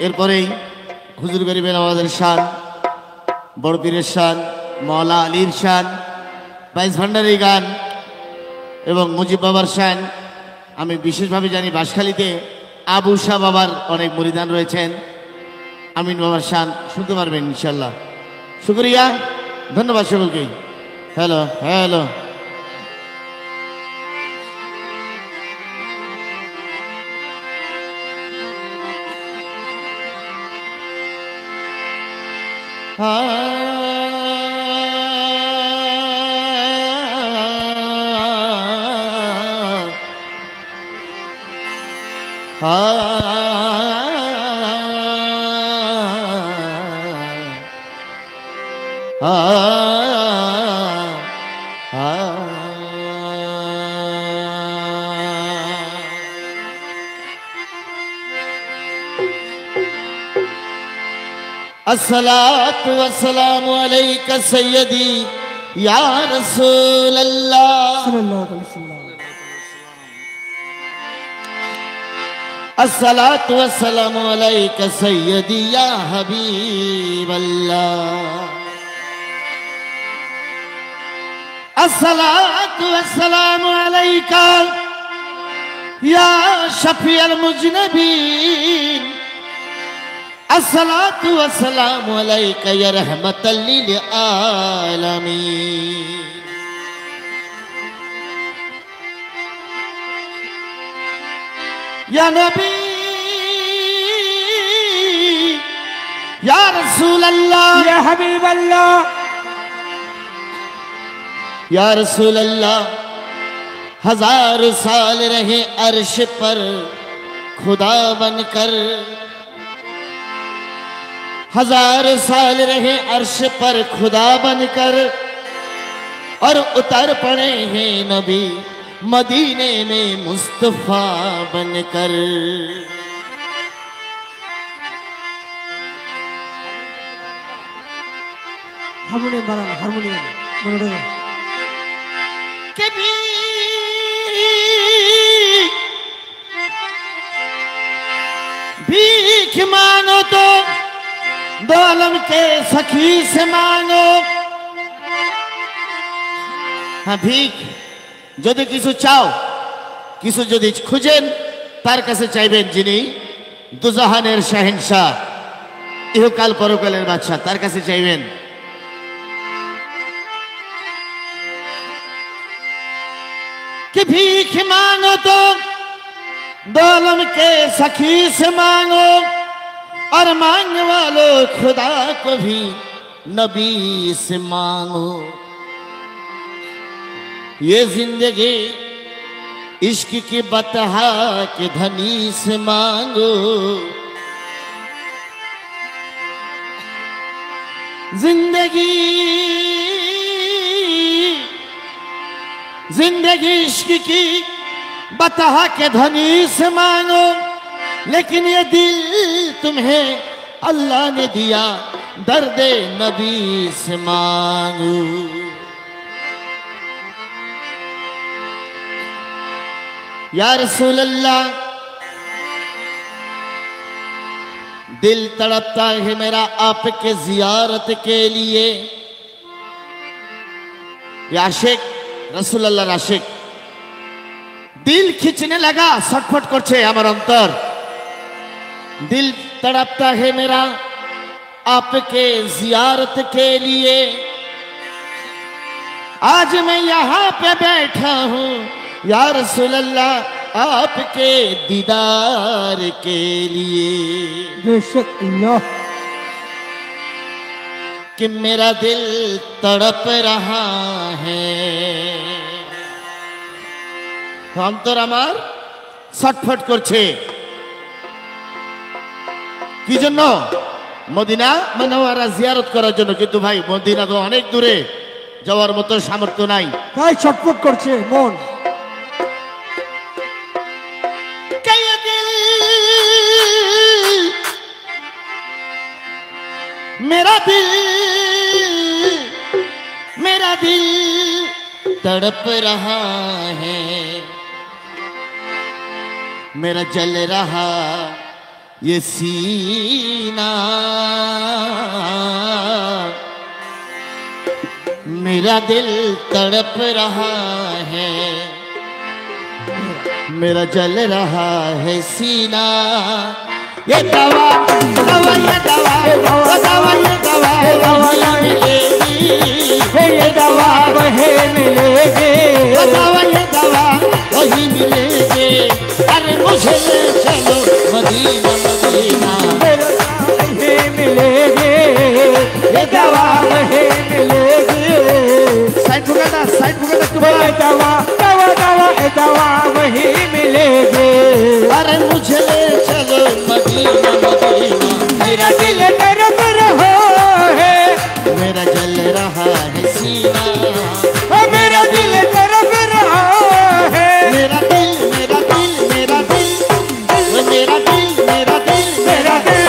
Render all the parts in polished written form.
এরপরেই হুজুর গরিবের আমাদের শান, বড় পীরের শান, মওলা আলীর শান, বাইশ ভান্ডারী গান এবং মুজিব বাবার শান। আমি বিশেষভাবে জানি বাঁশখালীতে আবু শাহ বাবার অনেক মুরিদান রয়েছেন। আমিন বাবার শান শুনতে পারবেন ইনশাল্লাহ। শুকরিয়া, ধন্যবাদ সকলকেই। হ্যালো হ্যালো अस्सलातु वस्सलामु अलैका सय्यदी या रसूल अल्लाह। अस्सलातु वस्सलामु अलैका सय्यदी या हबीब अल्लाह। अस्सलातु वस्सलामु अलैका या शफीअल मुज़निबीन। अस्सलातु वस्सलामु अलैका या रहमतल लिल आलमीन। या नबी या रसूल अल्लाह या हबीब अल्लाह या रसूल अल्लाह। हजार साल रहे अर्श पर खुदा बनकर, हजार साल रहे अर्श पर खुदा बनकर, और उतर पड़े हैं नबी मदीने में मुस्तफा बनकर। हारमोनियम बनाना, हारमोनियम कभी भीख मांगो तो दो आलम के सखी से मांगो। हाँ, भीख যদি কিছু চাও, কিছু যদি খুঁজেন, তার কাছে চাইবেন যিনি দুজাহানের শাহেনশাহ, ইহকাল পরকালের বাদশাহ, তার কাছে চাইবেন। कि भीख मांगो तो दो आलम के सखी से मांगो, और मांगने वालों खुदा को भी नबी से मांगो। ये जिंदगी इश्क की बतहा के धनी से मांगो। जिंदगी जिंदगी इश्क की बतहा के धनी से मांगो, लेकिन ये दिल तुम्हें अल्लाह ने दिया दर्द नबी से मांगो। या रसूल अल्लाह, दिल तड़पता है मेरा आपके जियारत के लिए। या आशिक रसूल अल्लाह आशिक, दिल खींचने लगा, छटफट करछे आमार अंतर। दिल तड़पता है मेरा आपके जियारत के लिए। आज मैं यहाँ पे बैठा हूँ या रसूल अल्लाह आपके दीदार के लिए। बेशक अल्लाह, कि मेरा दिल तड़प रहा है, अंतर आमार छटफट करछे। কি জন্য? মদিনা মুনাওয়ারা জিয়ারত করার জন্য। কিন্তু ভাই, মদিনা তো অনেক দূরে, যাওয়ার মতো সামর্থ্য নাই, তাই ছটফট করছে মন। मेरा दिल तड़प रहा है, मेरा जल रहा ये सीना, मेरा दिल तड़प रहा है, मेरा जल रहा है सीना। ये दवा दवा ये दवा दवा ये दवा दवा मिलेगी, ये दवा वही मिलेगी, दवा ये दवा वही मिलेगी। अरे मुझे ले चलो मदीना मदीना, वही मिलेगी, ये दवा वही मिलेगी। साइड भुगता तुम्हारा दवा दवा दवा ये दवा वही मिलेगी। अरे मुझे ले चलो मदीना मदीना, मेरा दिल तरफ रहा है, मेरा जल रहा है सीना, मेरा दिल तरफ रहा है, मेरा दिल मेरा दिल मेरा दिल मेरा दिल मेरा दिल मेरा दिल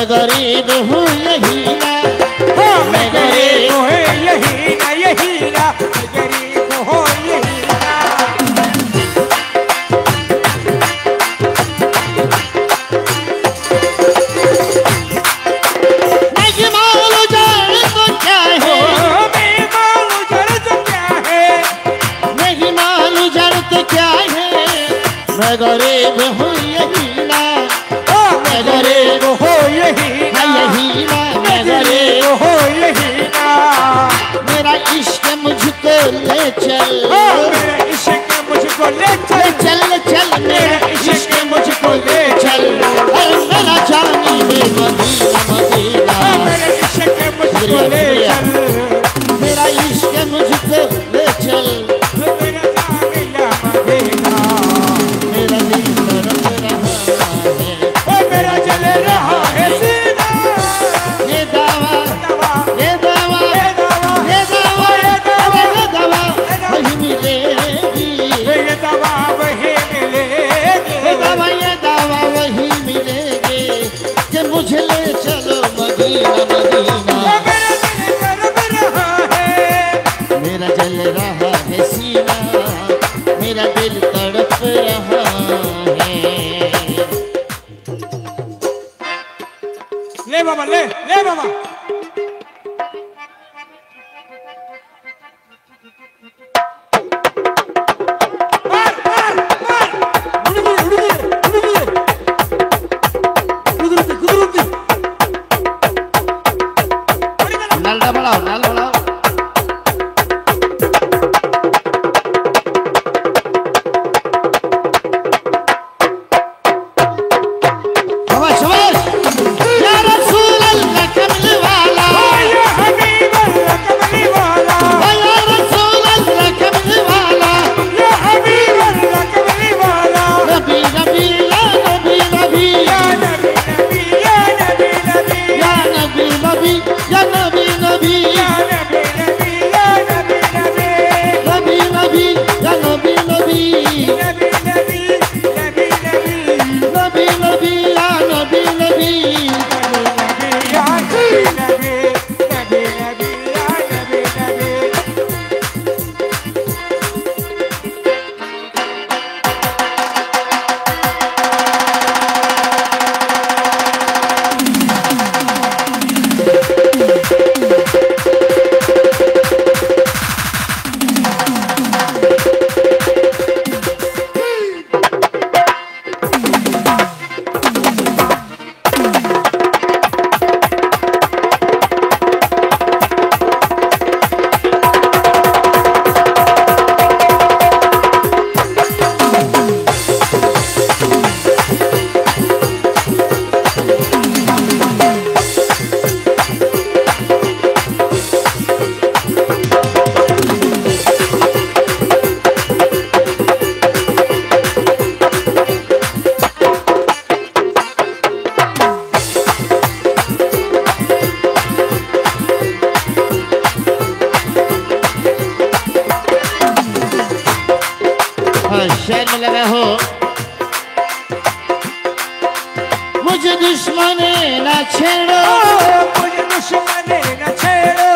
गरीब हूँ यही ना, मैं गरीब हूँ यही ना, यही ना, गरीब हूँ यही ना। नहीं मालूम जान तो क्या है, नहीं मालूम जान तो क्या है, नहीं मालूम जान तो क्या है, मैं गरीब हूँ चल चल मेरा इश्क मुझको ले चल, मेरा जानी वे मदीना मदीना, मेरा इश्क मुझको ले चल, मेरा इश्क मुझको ले चल, मेरा जानिया मदीना, मेरा दिल तड़प रहा है, ओ मेरा जल रहा है सीना, ये दावा ये दावा ये दावा, ये दावा ये दावा, ये दावा वही मिलेगी, ये दवा वही मिलेगी, ये दावा वही मिलेगी कि मुझे ले चलो मदीना मदीना, मेरा दिल तड़प रहा है, मेरा जल रहा है सीना, मेरा दिल तड़प रहा है। ले बाबा ले बाबा, मार मार मार, उड़िए कुदरती नालदा बढ़ाओ नाल बढ़ाओ, शाबाश शाबाश, या रसूल अल्लाह कमली वाला, या हबीब अल्लाह कमली वाला, या रसूल अल्लाह कमली वाला, या हबीब अल्लाह कमली वाला, नबी नबी या नबी नबी, या नबी नबी या नबी नबी, या नबी नबी या नबी नबी, या नबी नबी या नबी नबी, नबी नबी या नबी नबी, नबी नबी नबी नबी, नबी नबी या नबी नबी, या नबी नबी नबी नबी या नबी नबी। शहर में लगा हो, मुझे दुश्मन न छेड़ो, मुझे दुश्मन न छेड़ो,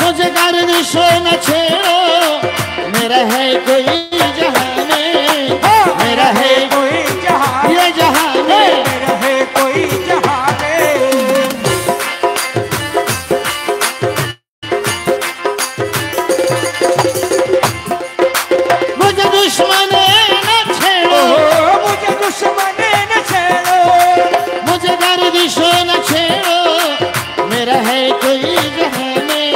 मुझे गर्दिश न छेड़ो, मेरा है कोई जहां में, मेरा है कोई जहां, ये जहां में, मेरा है कोई जहां में, मुझे दुश्मन न छेड़ो, मुझे दुश्मन न छेड़ो, मुझे गर्दिश न छेड़ो, मेरा है कोई जहां में,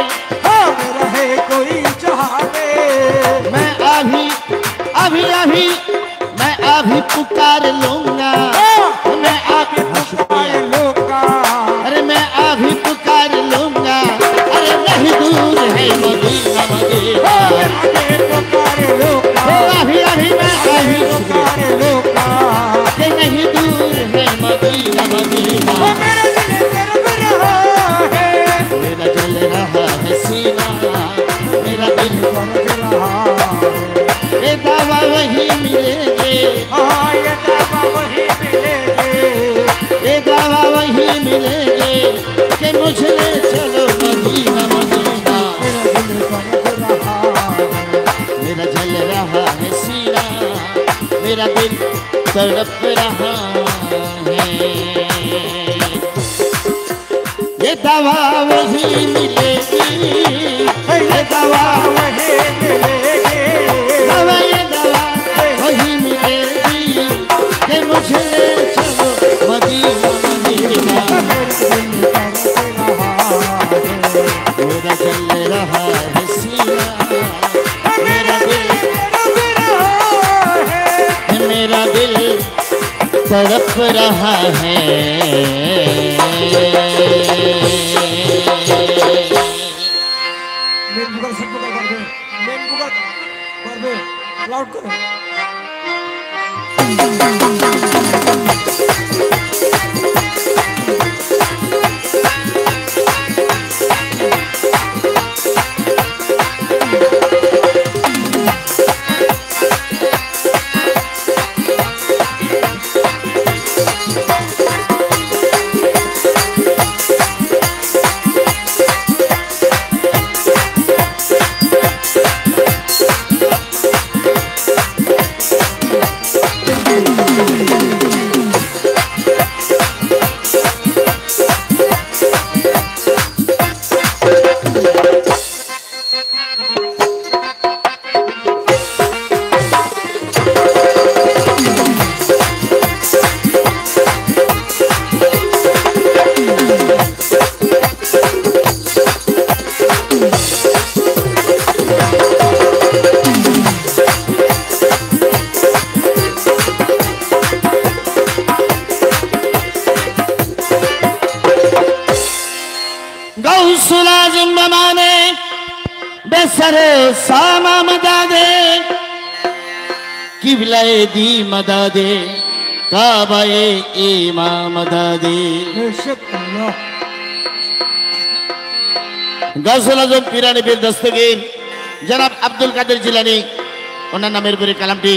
मेरा है कोई जहां में, मैं अभी अभी अभी मैं अभी पुकार लूंगा, मैं अभी पुकार लूंगा, अरे मैं अभी पुकार लूंगा, अरे नहीं दूर है मदीना मदीना, आगे पुकार लूंगा, अभी अभी मैं अभी पुकार लूंगा, कि नहीं दूर है मदीना मदीना, मेरा दिल तड़प रहा है, मेरा जल रहा है सीना, मेरा दिल तड़प रहा है, ये दावा वही मिलेंगे, ये दावा वही मिलेंगे, ये दावा वही मिलेंगे कि मुझे ले चलो मदीना मदीना, मेरा दिल तड़प रहा है, मेरा जल रहा है सीना, मेरा दिल तड़प रहा है, ये दवा वही मिलेगी, ये दवा वही मिलेगी, दवा ये दवा वही मिलेगी कि मुझे ले चलो मदीना मदीना, मेरा जल रहा है सीना, मेरा दिल तड़प रहा है। मेन बुगर सब बुगर कर दे, मेन बुगर कर दे, लाउड करो। गौसुल आज़म बमाने बेसरे सामा मदादे किबलाए दी मदादे काबाए इमाम मदादे। बेशुक्रिया। गौसुल आज़म पीरानी पीर दस्तगीर जनाब अब्दुल कादिर जिलानी उन्हें नामेर पूरे कलमटी।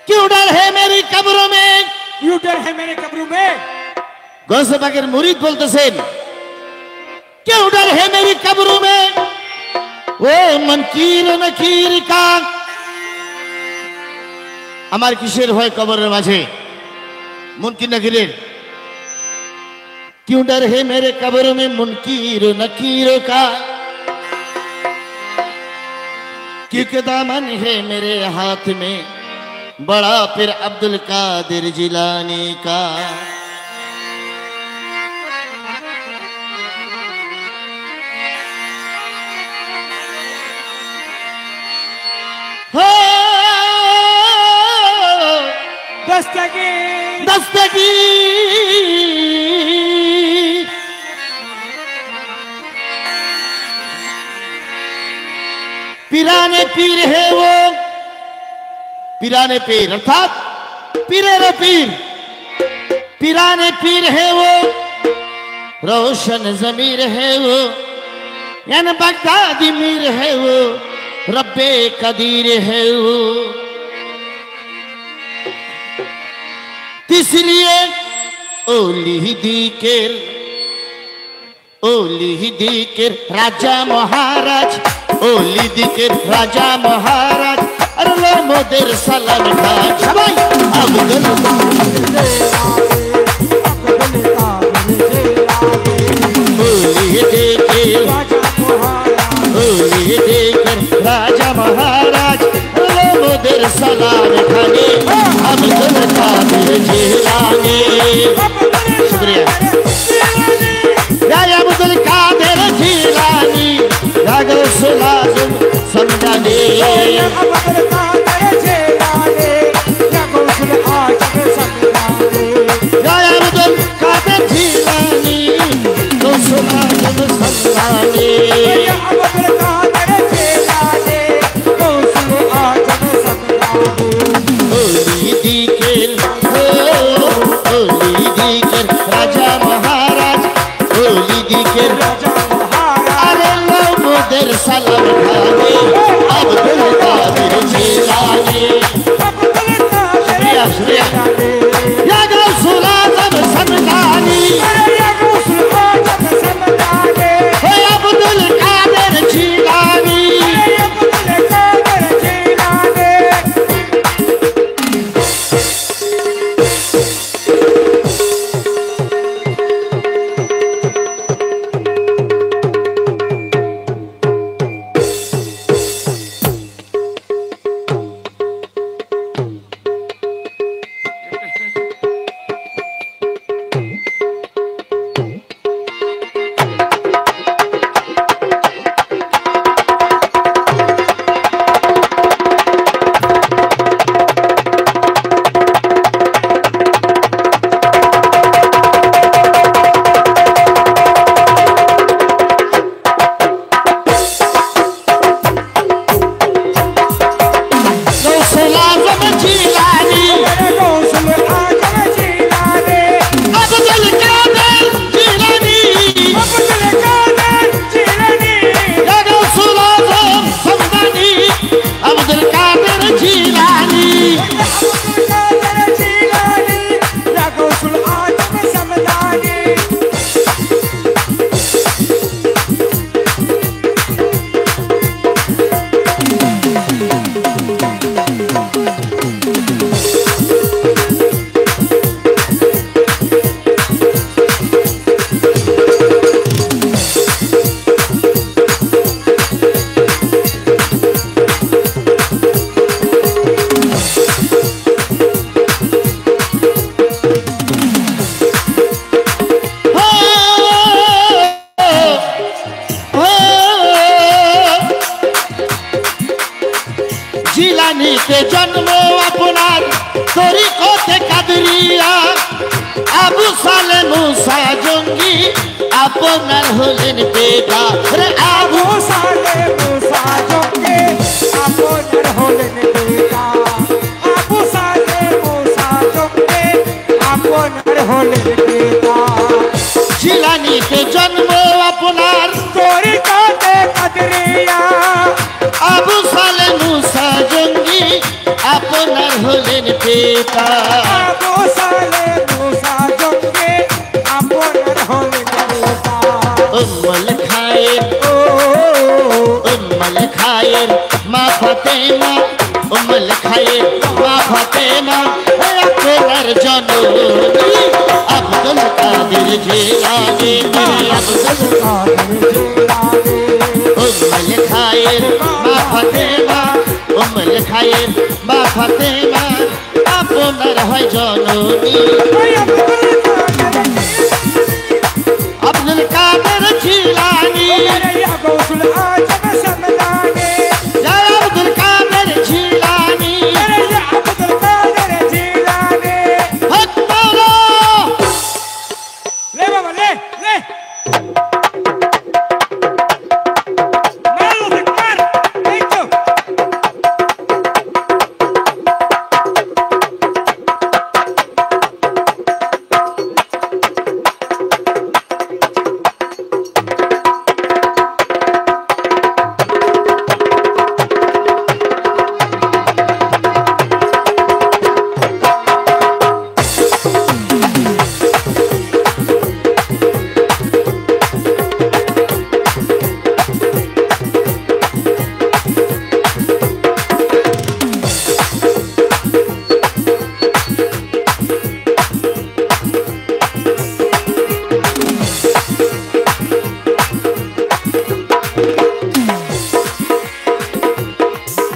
क्यों डर है मेरी कब्रों में, क्यों डर है मेरे कब्रों में। गौसे पाकेर मुरीद बोलतेছেন क्यों डर है मेरी कब्रों में, वो मनकीर नकीर का আমার কিসের ভয় কবরের মাঝে মুনকির নকিরের। क्यों डर है मेरे कब्र में मुनकीर नकीर का, क्योंकि दामन है मेरे हाथ में बड़ा पीर अब्दुल कादिर जिलानी का। दस्तगीर दस्तगीर पीराने पीर है वो, पीराने पीर अर्थात पीरे पीर, पीराने पीर है वो, रोशन जमीर है वो, यानी बगदादी मीर है वो, रब्बे कदीर है वो। इसलिए ओली दिकेर राजा महाराज, ओली दिकेर राजा महाराज अरे मोদের সালাম খান সবাই। আব্দুল ओली दिकेर राजा महाराज अरे मोদের সালাম খানে अब्दुल कादिर जिलानी। शुक्रिया या अब्दुल कादिर जिलानी या गौसुल आज़म समदानी। अब्दुल कादिर जिलानी या गौसुल आज़म समदानी। या अब्दुल कादिर जिलानी गौसुल आज़म समदानी। या अब्दुल कादिर जिलानी गौसुल आज़म समदानी। ओली दिकेर राजा महाराज, ओली दिकेर राजा महाराज अरे लो मोদের সালাম খানে अब्दुल कादिर जिलानी। शुक्रिया शुक्रिया या गौसुल आज़म समदानी। अब्दुल कादिर जिलानी। হলেন পিতা রে আবু আবু সালে মুসা জঙ্গে আপনার হলেন পিতা আবু সালে মুসা জঙ্গে আপনার হলেন পিতা জিলানিতে জন্ম আপনার তরিকাতে কাদরিয়া আবু সালে মুসা জঙ্গি আপনার হলেন পিতা আবু সালে মুসা জঙ্গে আপনার হলেন পিতা উম্মুল খায়ের উম্মুল খায়ের মা ফাতেমা উম্মুল খায়ের মা ফাতেমা আপনার জননী আব্দুল কাদের জিলানী আব্দুল উম্মুল খায়ের মা ফাতেমা উম্মুল খায়ের মা ফাতেমা আপনার হয় জননী আব্দুল কাদের জিলানী গৌসুল আজম সমদানি ইয়া আব্দুল কাদের জিলানী আব্দুল কাদের জিলানি হক মাওলা লে বাবা লে লে মারো মার এই তো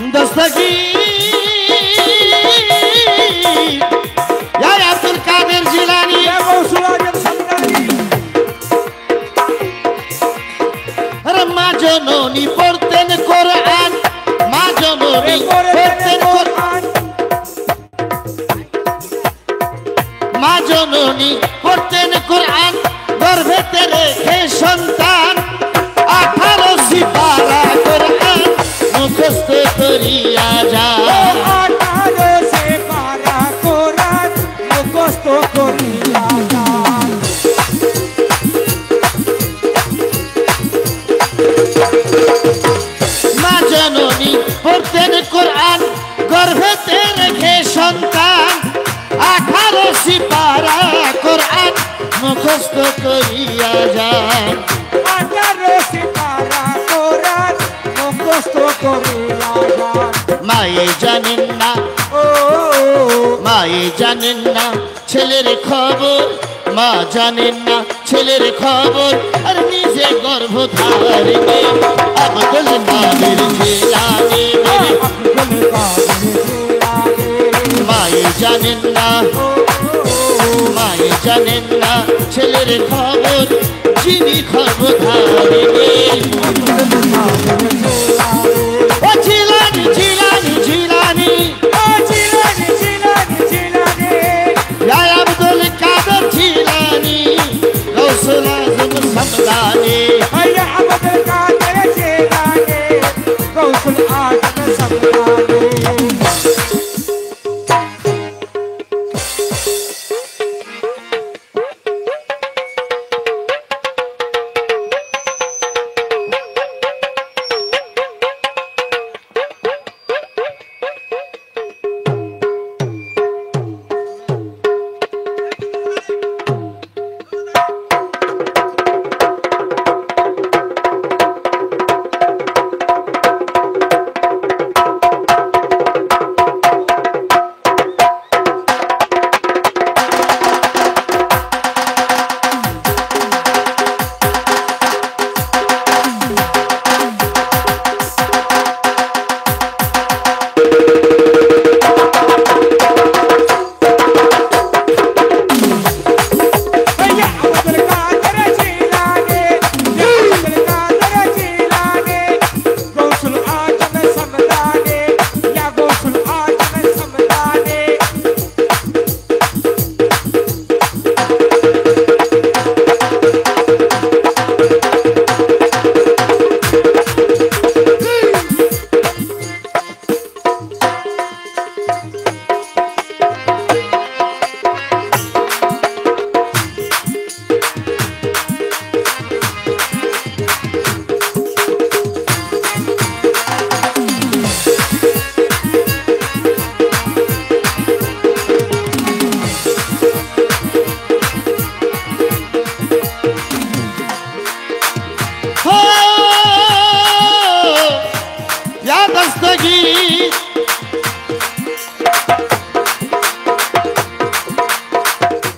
दस्तगीर या अब्दुल कादिर जिलानी গৌসুল আজম সমদানি अरे माँ जननी पढ़तेन कुरान माँ जननी पढ़तेन कुरान माँ जननी पढ़तेन कुरान गर्भेते रेखे सन्तान 18 सिपारा कुरान मुखस्त करिया जा 18 से 12 কোরআন মুখস্থ করিয়া যান মা জননী পড়তেন কোরআন গর্ভেতে রেখে সন্তান 18 সিপারা কোরআন মুখস্থ করিয়া যান 18 সিপারা কোরআন মুখস্থ করিয়া যান মায়ে জানেন না ও মায়ে জানেন না ছেলের খবর মা জানেন না ছেলের খবর আর নিজে গর্ভধারণে আব্দুল কাদের জিলানী আব্দুল কাদের জিলানি মায়ে জানেন না মায়ে জানেন না ছেলের খবর যিনি খবরধারণে ও জিলানী জিলানী জিলানী ও জিলানি জিলানি জিলানি ইয়া আব্দুল কাদের জিলানী গৌসুল আজম সমদানি আয়া আব্দুল কাদের জিলানি গৌসুল আজম সমদানি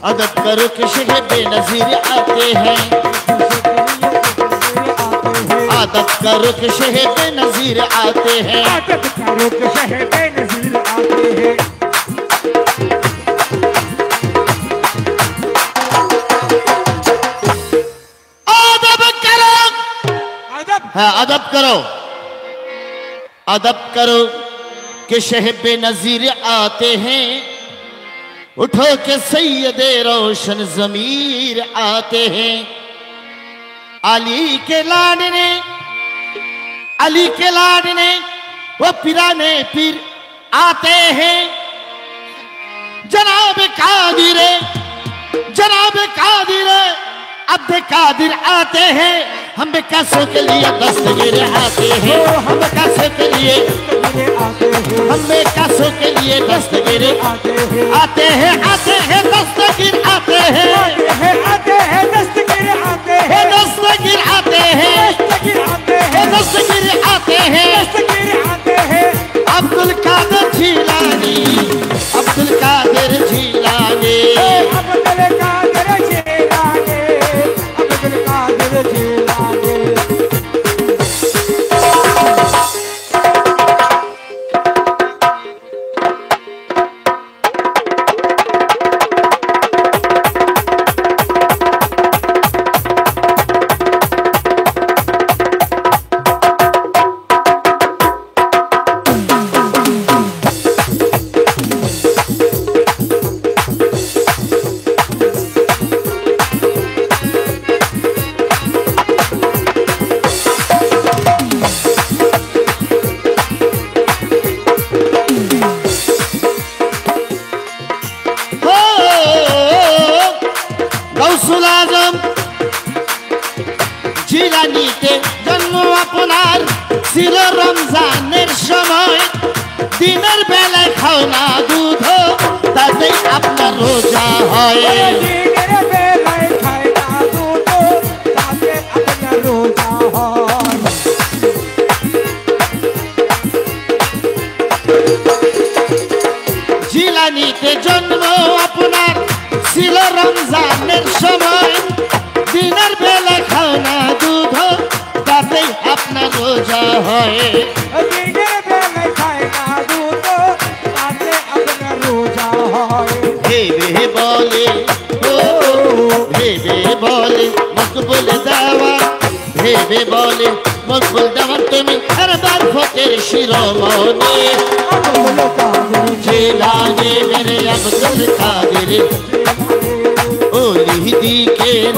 अदब करो कि शह बेनजीर आते हैं, अदब करो कि शह बेनजीर आते हैं, अदब करो कि शह बेनजीर आते हैं। अदब करो, हाँ अदब करो, अदब करो कि शह बेनजीर आते हैं, उठो के सैयदे रोशन जमीर आते हैं। अली के लाडने, अली के लाडने वो पिराने पीर आते हैं। जनाब कादिरे, जनाब कादिरे अब्द कादिर आते हैं। हम बेकासों के लिए दस्तगीर आते हैं, हम बेकासों के लिए, हम बेकासों के लिए दस्तगीर आते हैं, आते हैं, आते हैं दस्तगीर आते हैं, आते हैं दस्तगीर आते हैं, दस्तगीर आते हैं, दस्तगीर आते हैं, दस्तगीर आते हैं, दस्तगीर आते हैं। अब्दुल कादिर जीलानी, अब्दुल कादिर जीलानी, अब्दुल कादिर जीलानी, अब्दुल कादिर जीलानी। জিলানিতে জন্ম আপনার ছিল রমজানের সময়, দিনের বেলায় খাও না দুধ তাতে আপনার রোজা হয়। দিনের বেলায় খায় না দুধ তাতে আপনার রোজা হয়। জিলানিতে জন্ম আপনার ছিল রমজানের সময়, দিনের বেলা খাও না দুধ তাতে আপনার রোজা হয়। দিনের বেলায় খায় না দুধ তাতে আপনার রোজা হয়। ভেবে বলে ও ভেবে বলে মকবুল দেওয়া, ভেবে বলে মকবুল দেওয়ার তুমি হরবার ফতের শিরোমণি। আব্দুল কাদির জিলানি মেরে আব্দুল কাদির ওলি দিকের,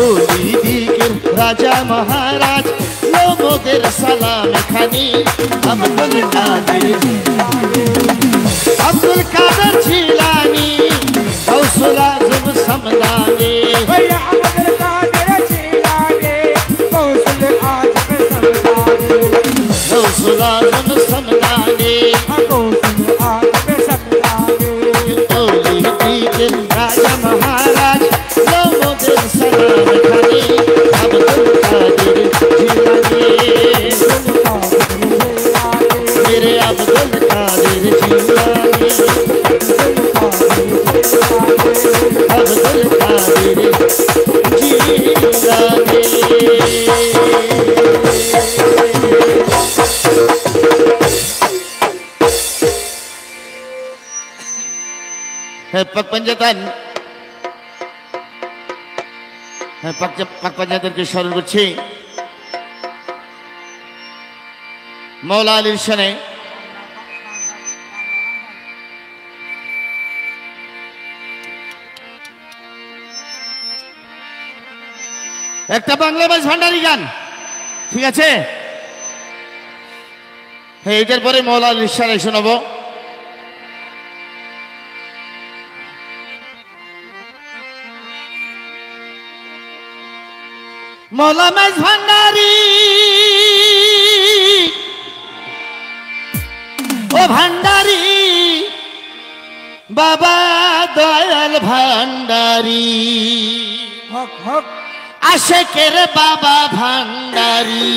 ওলি দিকের রাজা মহারাজ লোকদের সালাম খানি। আব্দুল কাদির, আব্দুল কাদির জিলানি গৌসুল আজম সমদানি। भैया अब्दुल कादिर जीलानी गौसुल आजम समदानी, गौसुल आजम समदानी, गौसुल आजम समदानी। ओली दिकेर राजा महाराज लोकদের সালাম খানি। আব্দুল কাদির জিলানি मेरे Abdul Qadir Jilani, Abdul Qadir Jilani. pak panjatan, pak panjatan স্মরণ করছি মৌলা আলীর শানে। একটা বাংলা বাইশ ভান্ডারি গান, ঠিক আছে? হ্যাঁ, এটার পরে মৌলা আলীর শানে শোনাবো। মৌলা বাইশ ভান্ডারি ও ভান্ডারি বাবা দয়াল ভান্ডারি, हक हक আশেকের বাবা ভান্ডারি।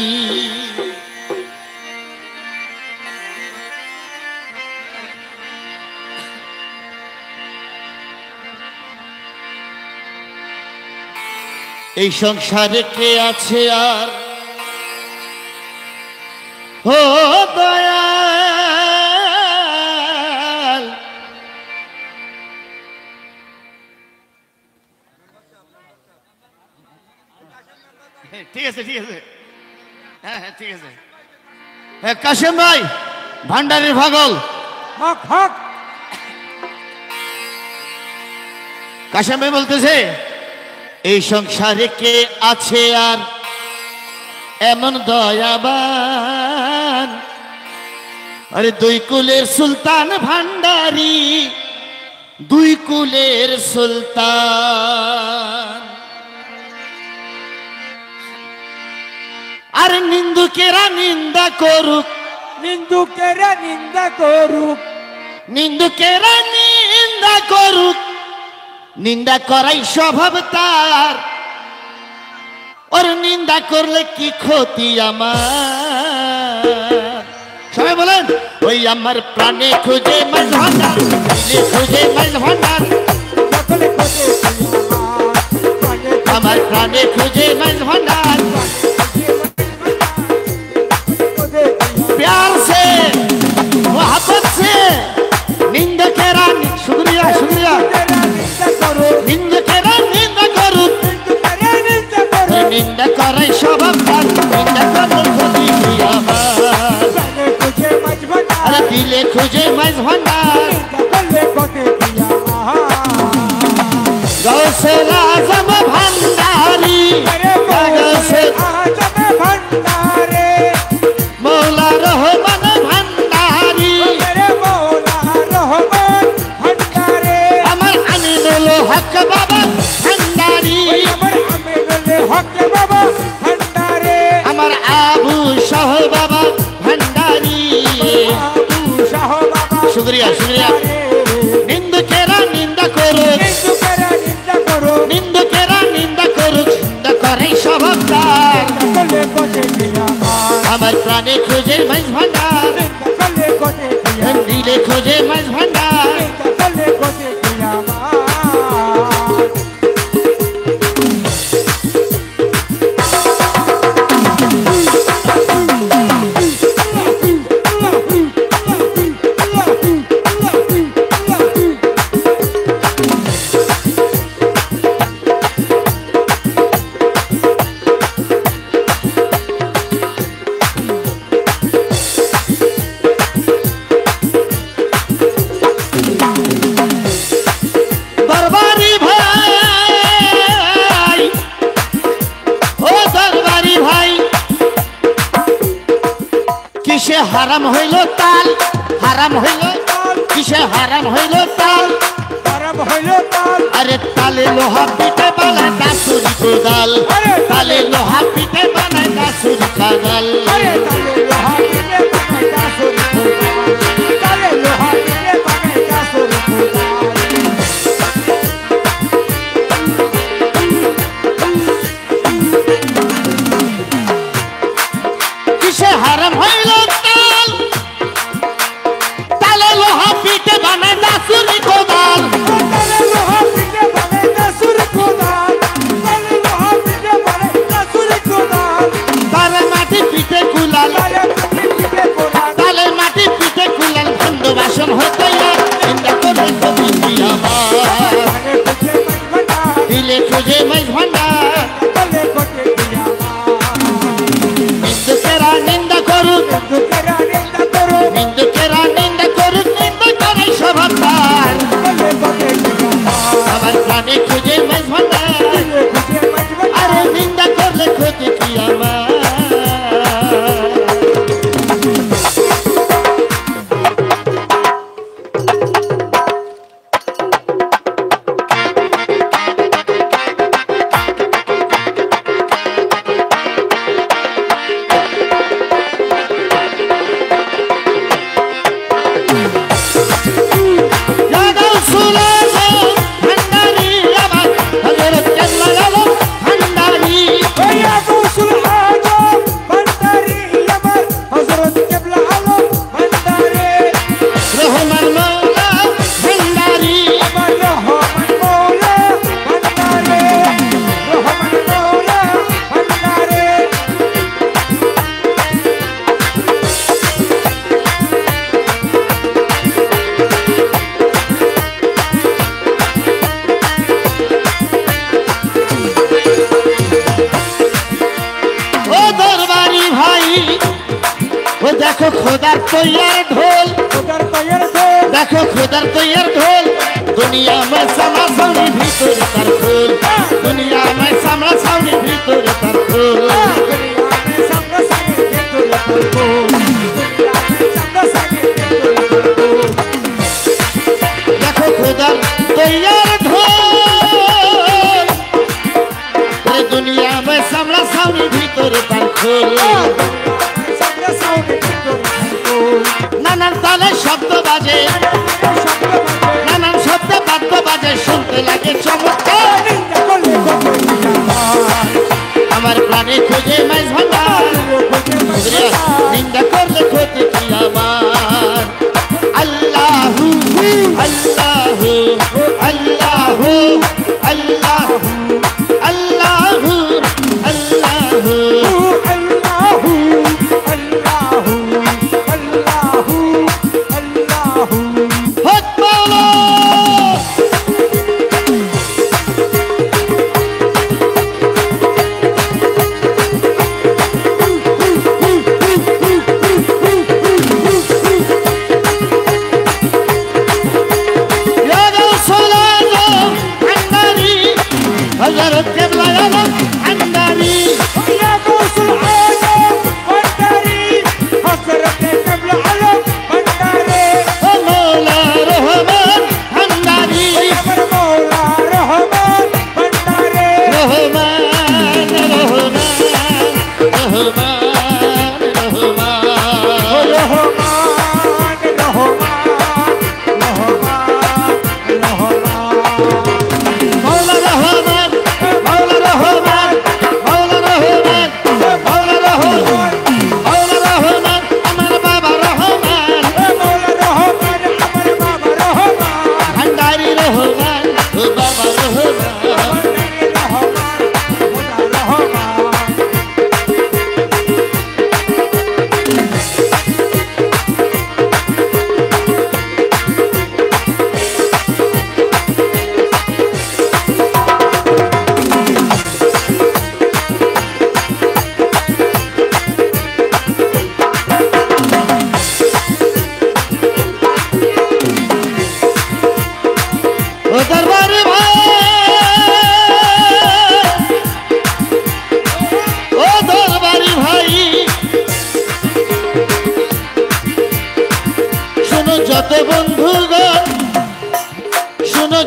এই সংসারে কে আছে আর ও দয়াল ঠিক আছে ঠিক আছে হ্যাঁ হ্যাঁ ঠিক আছে হ্যাঁ কাশেম ভাই ভান্ডারের পাগল হক হক কাশেম ভাই বলতেছে এই সংসারে কে আছে আর এমন দয়াবান আরে দুই কুলের সুলতান ভান্ডারি দুই কুলের সুলতান আর নিন্দুকেরা নিন্দা করুক নিন্দুকেরা নিন্দা করুক নিন্দুকেরা নিন্দা করুক নিন্দা করাই স্বভাব তার ওর নিন্দা করলে কি ক্ষতি আমার সবাই বলেন ওই আমার প্রাণে খুঁজে মাঝ ভান্ডার দিলে খুঁজে মাঝ ভান্ডার সকলে খোঁজে আমার প্রাণে খুঁজে মাঝ ভান্ডার प्यार से मोहब्बत से निंदकेरा शुक्रिया शुक्रिया निंदकेरा निंदा करो निंदा करे স্বভাব তার নিন্দা করে ক্ষতি কি আমার আরে দিলে খুঁজে মাঝ ভান্ডার গৌসে আজম ভান্ডারি গৌসে মৌলা রহমান ভান্ডারি আমার আমিনুল হক বাবা ভান্ডারি আমার আবু শাহ বাবা ভান্ডারি শুক্রিয়া শুক্রিয়া নিন্দুকেরা নিন্দা করো নিন্দুকেরা নিন্দা করো নিন্দা করে স্বভাব তার আমার প্রাণে খুঁজে মাঝ ভান্ডার দিলে খুঁজে মাঝ ভান্ডার কিসে হারাম হইল তাল হারাম হইল কিসে হারাম হইল তাল আরে তালে লোহা পিঠে বানায় কাসুরি কোদাল তালে লোহা পিঠে বানায় কাসুরি কাদাল কিসে হারাম হইল তাল তালে লোহা পিঠে বানায় কাসুরি কোদাল खुदर तो यार ढोल दुनिया में सामना सामनी भीतर तार खोल दुनिया में सामना सामनी भीतर तार खोल देखो खुदर तो यार ढोल अरे दुनिया में सामना सामनी भीतर तार खोल नानान ताले शब्द बाजे नानान शब्द बाद्य बाजे শুনতে লাগে চমৎকার আমার প্রাণে খুঁজে মাইজ ভান্ডার নিন্দা করলে ক্ষতি কি আমার আল্লাহু আল্লাহু আল্লাহু আল্লাহু আল্লাহু আল্লাহু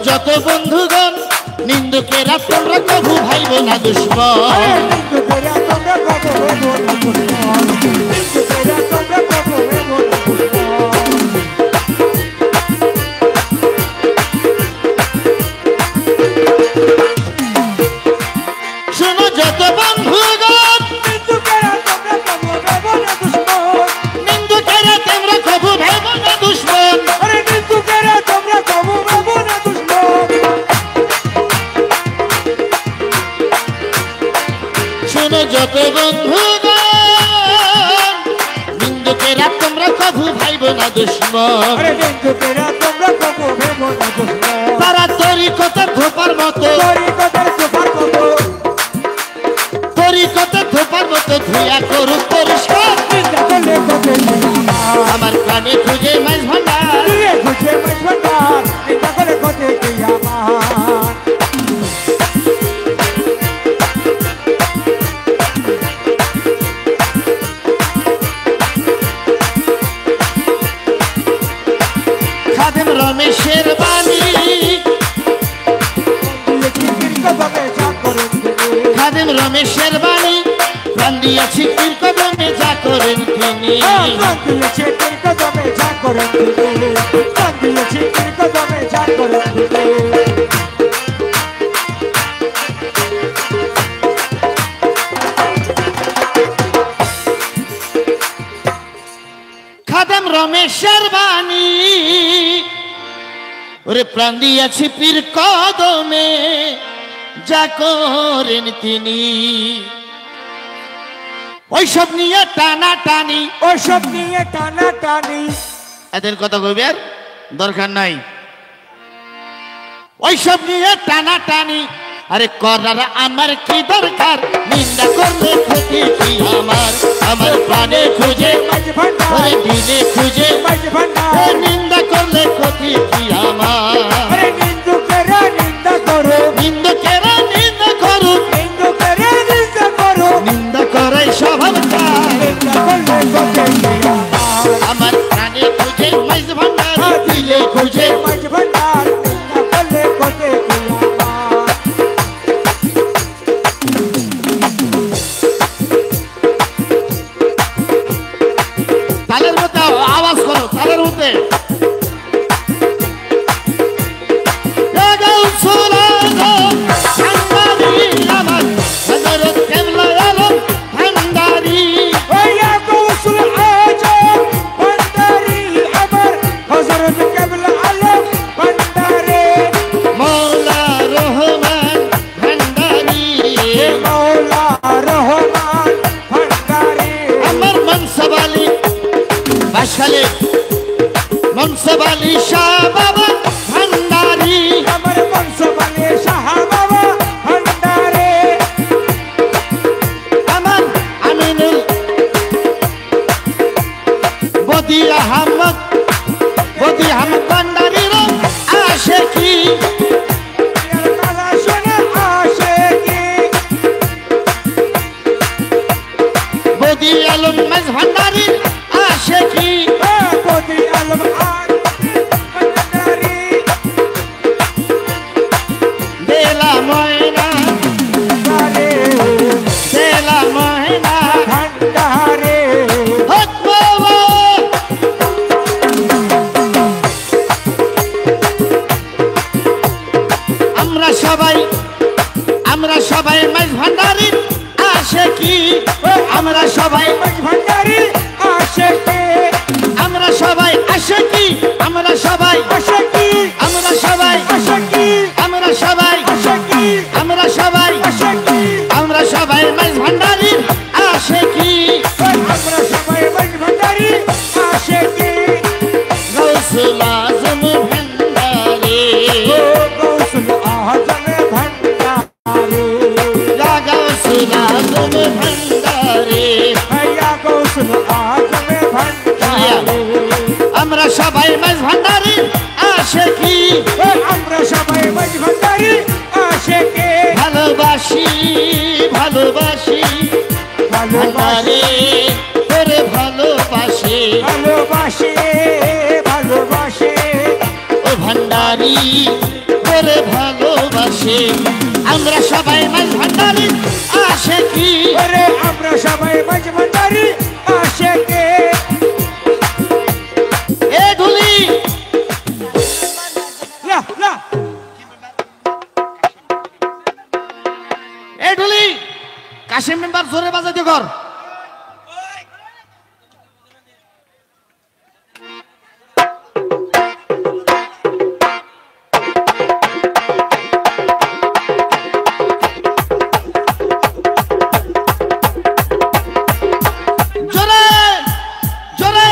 যত বন্ধুগণ নিন্দুকেরা তোমরা কভু ভাইব না দুশ্মন শোনো যত বন্ধুগণ নিন্দুকেরা তোমরা কভু ভাইব না দুশ্মন যত বন্ধুগণ নিন্দুকেরা তোমরা কভু ভাইব না দুশ্মন তারা তরিকতের ধোপার মতো ধুইয়া করুক পরিষ্কার আমার প্রাণে খুঁজে মাইজ ভান্ডার খাদেম রমেশের বাণী খাদেম রমেশের বাণী প্রাণ দিয়েছি তীর কদমে যা করেন তিনি খাদেম রমেশের বাণী ওরে প্রাণ দিয়েছি পীর কদমে যা করেন তিনি ওইসব নিয়ে টানা টানি এদের কথা কইবে আর দরকার নাই ওইসব নিয়ে টানা টানি আরে করার আমার কি দরকার নিন্দা করলে ক্ষতি কি আমার আমার প্রাণে খুঁজে মাঝ ভান্ডার আরে দিনে খুঁজে মাঝ ভান্ডার নিন্দা করলে ক্ষতি কি আমার আরে নিন্দুকেরা নিন্দা করো নিন্দুকেরা নিন্দা করুক নিন্দুকেরা নিন্দা করো নিন্দা করাই স্বভাব তার। নিন্দা করলে কোটে কি আমার প্রাণে খুঁজে মাঝ ভান্ডার দিলে খুঁজে মাঝ ভান্ডার নিন্দা করলে কোটে কি তালের মধ্যে আওয়াজ করো তালের মধ্যে ويا قوس العجب بندري الأمر حضرة قبل علم بندري মৌলা রহমান ভান্ডারী مولا رحمان بندري আমার মনসব আলী বাসালে মনসব আলী শাহ বাবা ভান্ডারী أمر منصب علي شاه بابا بندري আমার আমিনুল বদি আহমদ ভান্ডারীর আশেকি يا القضاء شنو عاشقي বদি আলম মাঝ ভান্ডারীর আশেকি بودي المعان بندري বেলা ময়না بندري বেলা ময়না بندري হক বাবা আমরা সবাই মাঝ ভান্ডারীর আশেকি আমরা সবাই মাঝ ভান্ডারি আশেকে আমরা সবাই আশেকি আমরা সবাই আশেকি আমরা সবাই আশেকি আমরা সবাই আশেকি আমরা সবাই আশেকি আমরা সবাই মাঝ ভান্ডারীর আশেকি আমরা সবাই মাঝ ভান্ডারি আশেকি গৌসুল আজম ভান্ডারী ও গৌসুল আজম ভান্ডারি গৌসুল আজম ভান্ডারী ভাইয়া গৌসুল আজম ভান্ডারি আমরা সবাই মাঝ ভান্ডারীর আশেকি আমরা সবাই মাঝ ভান্ডারি আশেকে ভালোবাসি ভালোবাসি ভান্ডারী তোরে ভালোবাসি ভালোবাসে ভালোবাসে ও ভান্ডারী তোরে ভালোবাসি আমরা সবাই মাঝ ভান্ডারীর আশেকি ওরে আমরা সবাই মাঝ ভান্ডারি আশেকে এ ঢুলি লা লা এ ঢুলি কাশিম মেম্বার জোরে বাজাতে কর জোরে জোরে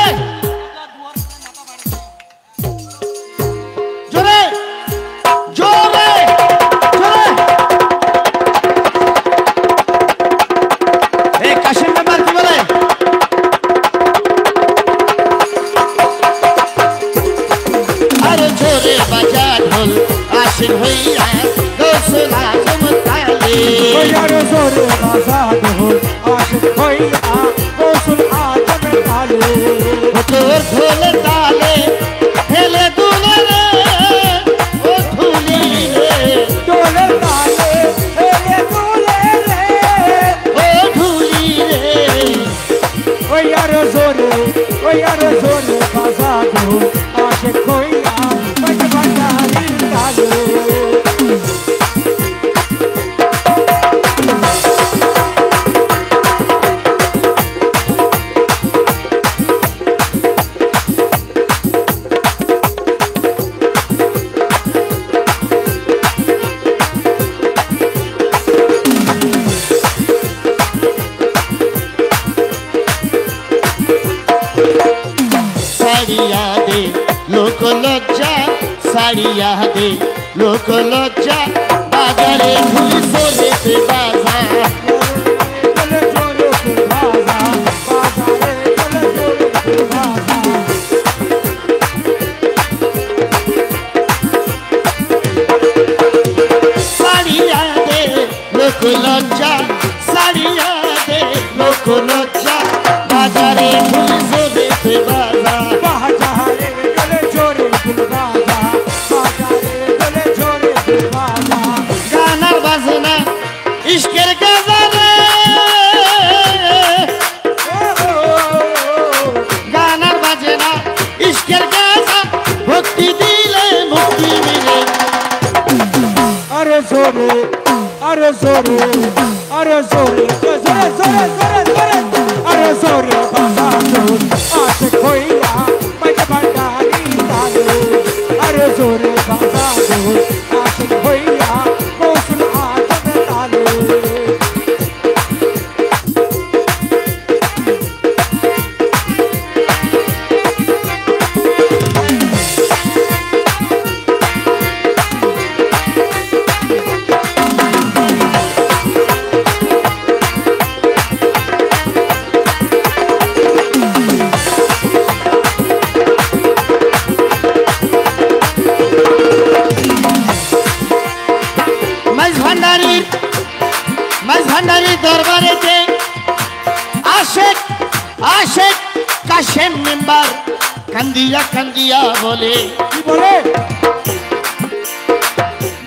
জোরে জোরে জোরে এই কাশিম মেম্বার কি বলে আরে জোরে বাজা ঢোল আশিক হইয়া গৌসুল আজম তালে ওয়ার জোরে বাজাদ হল আশিক হইয়া গৌসুল আজম তালে তোর ঢোল তালে হেলে দুলে রে ও ধুলি রে দোলে তালে এলে দোলে রে ও ধুলি রে ওয়ার জোরে বাজাদ হল আশিক হইয়া মাঝ ভান্ডারি তালে সারিয়া দে লোক লজ্জা সারিয়া দে লোক লজ্জা বাজারে ঢুলি চলেছে বাজা চলে চলে বাজা বাজারে চলে চলে বাজা সারিয়া দে লোক লজ্জা সারিয়া দে লোক লজ্জা বাজারে ঢুলি চলেছে বাজা বাজারে চলে চলে বাজা বাজারে চলে চলে বাজা গানার বাজনা ইশকের গাজারে গানার বাজনা ইশকের গাজা ভক্তি দিলে মুক্তি মিলে আরে জোরে আরে জোরে আরে জোরে জোরে জোরে জোরে জোরে আরে জোরে বাজা জোর আশে কইয়া মাইকে ভান্ডারি তালে আরে জোরে বাজা জোর আশে কইয়া কৌশল আজমে তালে মাঝ ভান্ডারির দরবারেতে আশেক আশেক কাশেম মেম্বার কান্দিয়া কান্দিয়া বলে কি বলে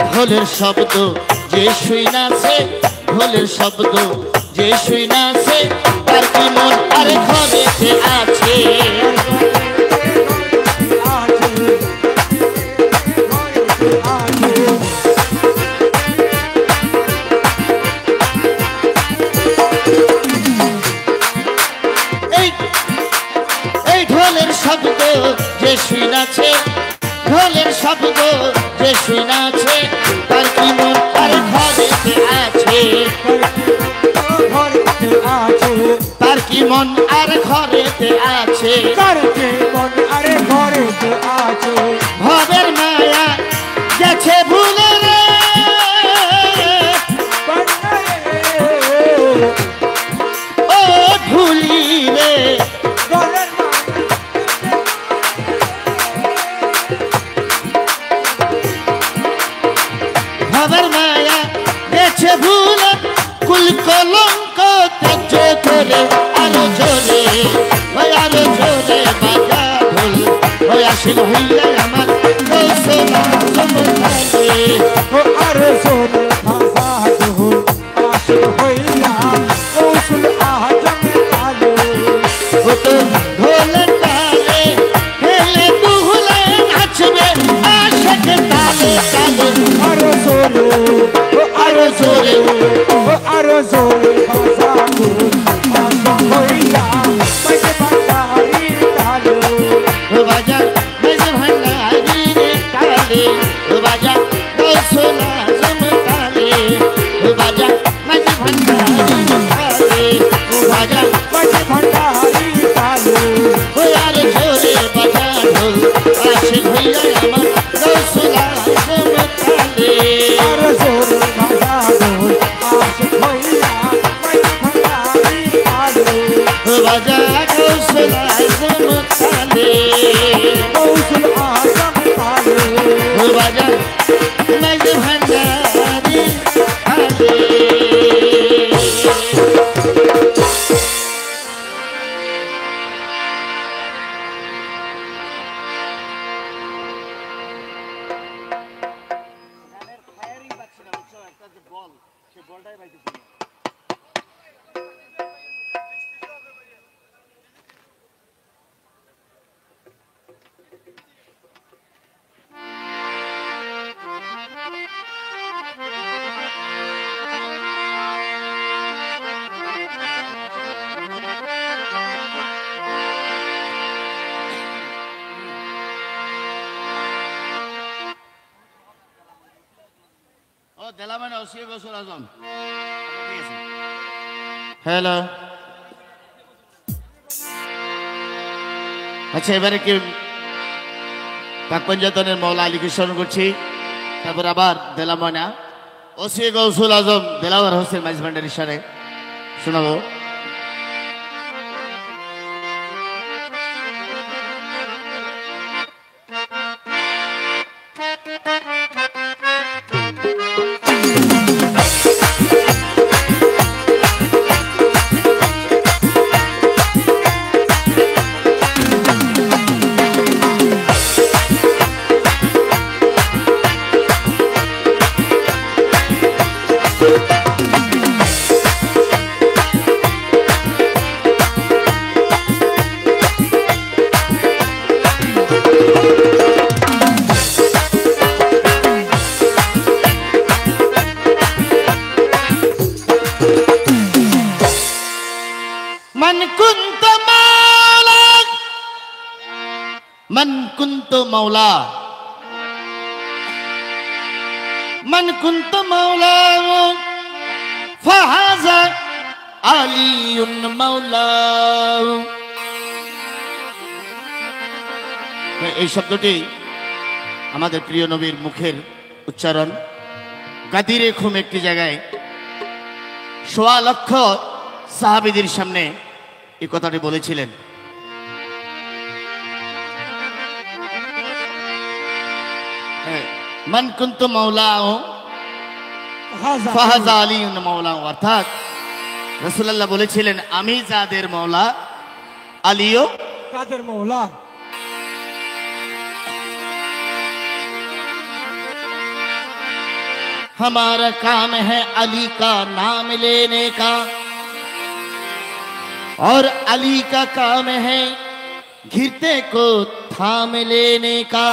ঢোলের শব্দ যে শুই নাছে ঢোলের শব্দ যে শুই নাছে তার কি মন আর ঘরেতে আছে এই ঢোলের শব্দ যে শুই নাছে ঢোলের শব্দ যে শুই নাছে তার কি মন আর ঘরেতে আছে তার কি মন আর ঘরেতে আছে ভবের মায়া গেছে ভুলে রে ও ভুলি রে ভবের মায়া গেছে ভুলে কুল কলঙ্ক ত্যায্য করে আরো জোরে ওই আরো জোরে বাজা ঢোল ওই আসিল হইলে আমার কৌশলা জমকালে ও আরে জোরে বাজা ঢোল আসিল হইলা কৌশল আজমে তালে ও তো ঢোলের তালে হেলে দুহলে নাচবে আশেক তালে তালে আরে জোরে ও আরে জোরে ও আরে জোরে বাজা ঢোল আসিল হইলা মাইকে ভান্ডারি তালে ও বাজা মেজ ভান্ডারি রে তালে ও বাজা কৌশলা জমকালে ও বাজা মেজ ভান্ডারি রে তালে ও বাজা মাইকে ভান্ডারি তালে ও আর জোরে বাজা ঢোল আসে হইয়া আমার কৌশলা জমকালে আরে জোরে বাজা ঢোল আসিল হইলা মাইকে ভান্ডারি তালে ও বাজা কৌশলা জমকালে কৌশল আজমে তালে ও বাজা মেজ ভান্ডারি তালে হ্যালো আচ্ছা এবারে কি পাক পঞ্জাতনের মৌলা আলীকে স্মরণ করছি তারপর আবার দেলা ময়না ওসি গৌসুল আজম দেলাওয়ার হোসেন মাইজ ভান্ডারির সাথে শোনাবো। मन कुंतो मौला मन कुंतो मौला फहाजा আলিউন মাওলা। এই শব্দটি আমাদের প্রিয় নবীর মুখের উচ্চারণ। গাদিরে খুম একটি জায়গায় ১.৫ লক্ষ সাহাবীদের সামনে এই কথাটি বলেছিলেন। মান কুনতু মাওলাহু ফাহাজা আলিউন মাওলা, অর্থাৎ রাসূলুল্লাহ বলেছিলেন আমি যাদের মাওলা আলীও তাদের মাওলা। हमारा काम है अली का नाम लेने का और अली का काम है घिरते को थाम लेने का।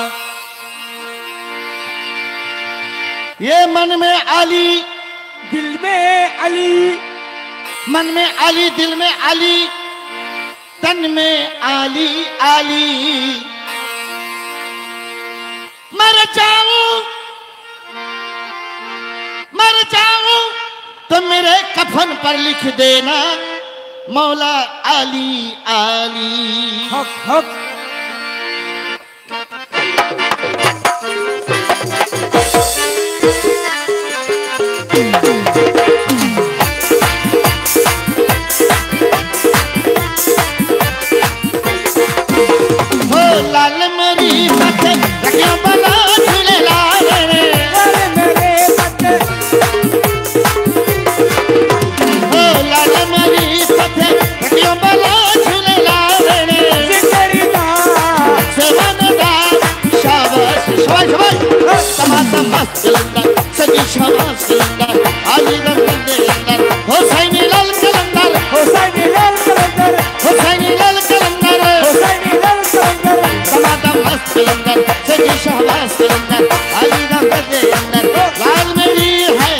ये मन में अली दिल में अली, मन में अली दिल में अली तन में अली अली। मर जाऊं तो मेरे कफन पर लिख देना मौला अली अली। हक हक लाल मरी पत्ते रखियो बला झूले लाल रे, मेरे पत्ते ओ लाल मरी पत्ते रखियो बला झूले लाल रे। जिगरीदा सेवनदा शाबाश शाबाश शाबाश तमाम मस्त लंदर सजी शाबाश लंदर अली रंदे लंदर हुसैनी लाल कलंदर हुसैनी लाल कलंदर हुसैनी लाल कलंदर हुसैनी लाल कलंदर तमाम मस्त लंदर सजी शाबाश लंदर अली रंदे लंदर लाल मेरी है।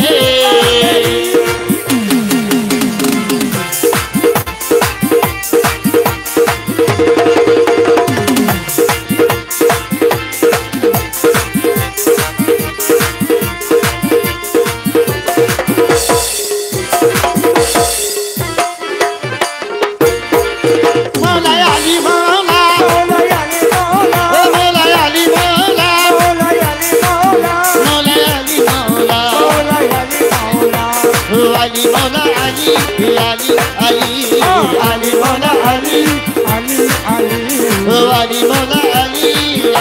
मौला अली मौला मौला याली मौला ओ मौला अली मौला मौला याली मौला मौला अली मौला मौला याली मौला ओ अली मौला अली अली अली अली मौला अली अली अली ओ अली मौला अली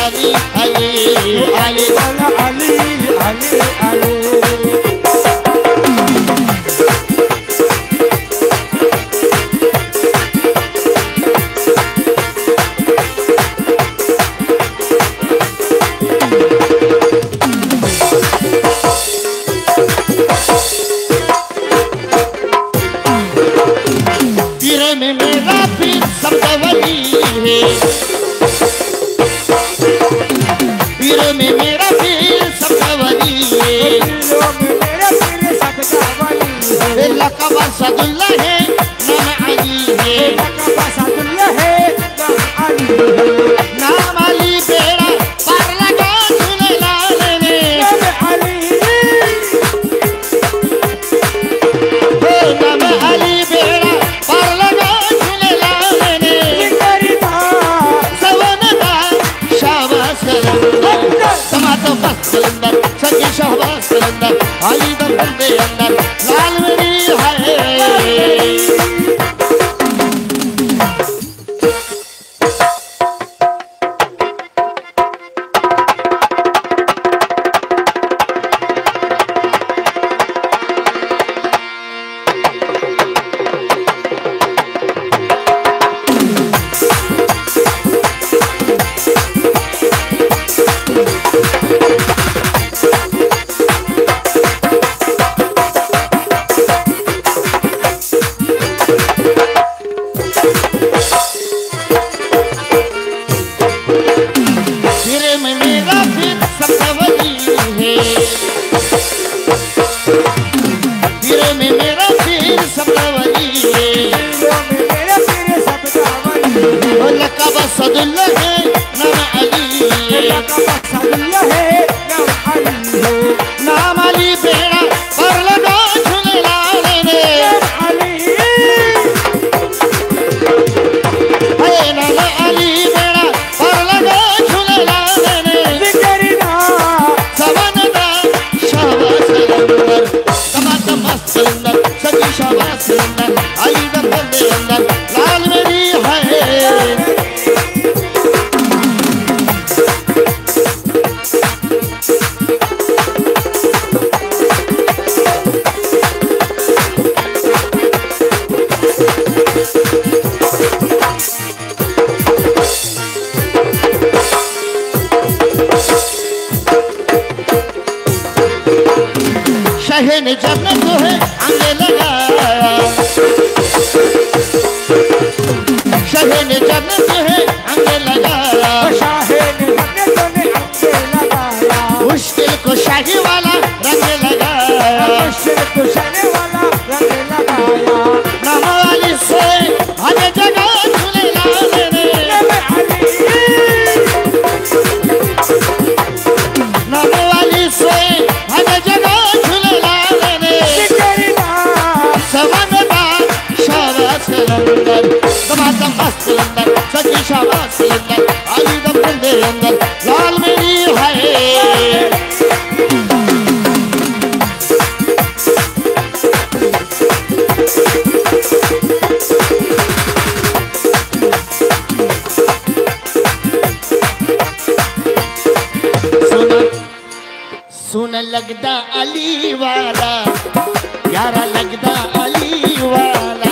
अली अली अली मौला अली अली अली। पीर में मेरा पीर सबका वली है, पीर में मेरा पीर सबका वली है। दिलों में मेरे पीर सबका वली है, लक़ब असदुल्ला है नाम अली है, लक़ब असदुल्ला है नाम अली है। नाम अली बेड़ा पार लगा झूले लाल ने, नाम अली ओ नाम अली बेड़ा पार लगा झूले लाल ने। जिगरीदा सवनदा शाबाश लंदर तमाम मस्त लंदर सजी शाबाश लंदर अली दा बंदे अंदर लाल मेरी है शहन जन्नत है आगे लगाया शहन जन्नत है आगे लगाया शाहिद जन्नत ने आगे लगाया मुश्किल को शाही वाला रंग लगाया मुश्किल को शाही वाला रंग लगाया नाम वाली से हर जगह झूले लाले ने नाम वाली से हर जगह झूले लाले ने समझदा शाबाश लंदन दमादम मस्त लंदन सच्ची शाबाश लंदन अली दम बंदे अंदर लाल मेरी है सुन लगदा अली वाला प्यारा लगदा अली वाला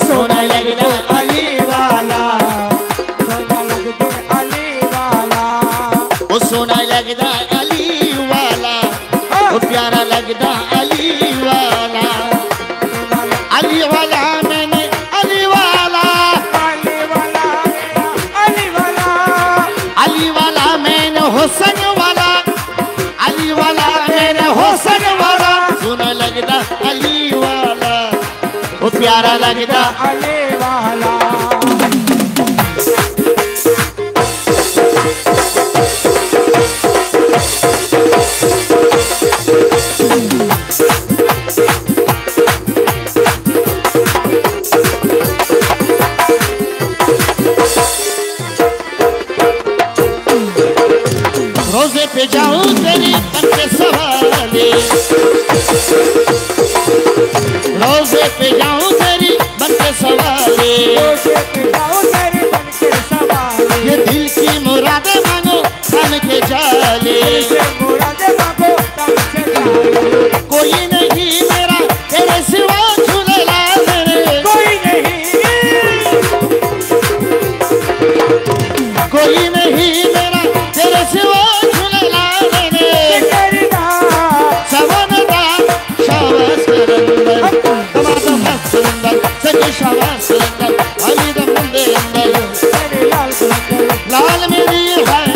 सोना लगदा अली वाला सोना लगदा अली वाला ओ सोना लगदा अली वाला ओ प्यारा लगदा अली वाला अली वाला मैंने अली वाला अली वाला अली वाला अली वाला मैंने हुसैन वाला अली वाला मेरे हुसैन वाला सोना लगदा अली वाला ओ प्यारा लगदा अली वाला रोजे पे जाऊं तेरी बनके सवाले रोजे पे जाऊं तेरी बनके सवाले ये दिल की मुरादे मांगो तन के जाले कोई नहीं मेरा तेरे सिवा झूले लाले कोई नहीं मेरा तेरे सिवा झूले लाले सवनदा शाबाश लंदन दमादम मस्त लंदन सच्ची शाबाश लंदन अली दम बंदे अंदर लाल मेरी है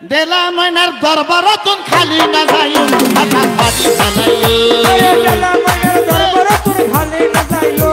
देला मनार दरबारातून खाली न जाईल आता खाली झालाय दरबारातून खाली न जाईल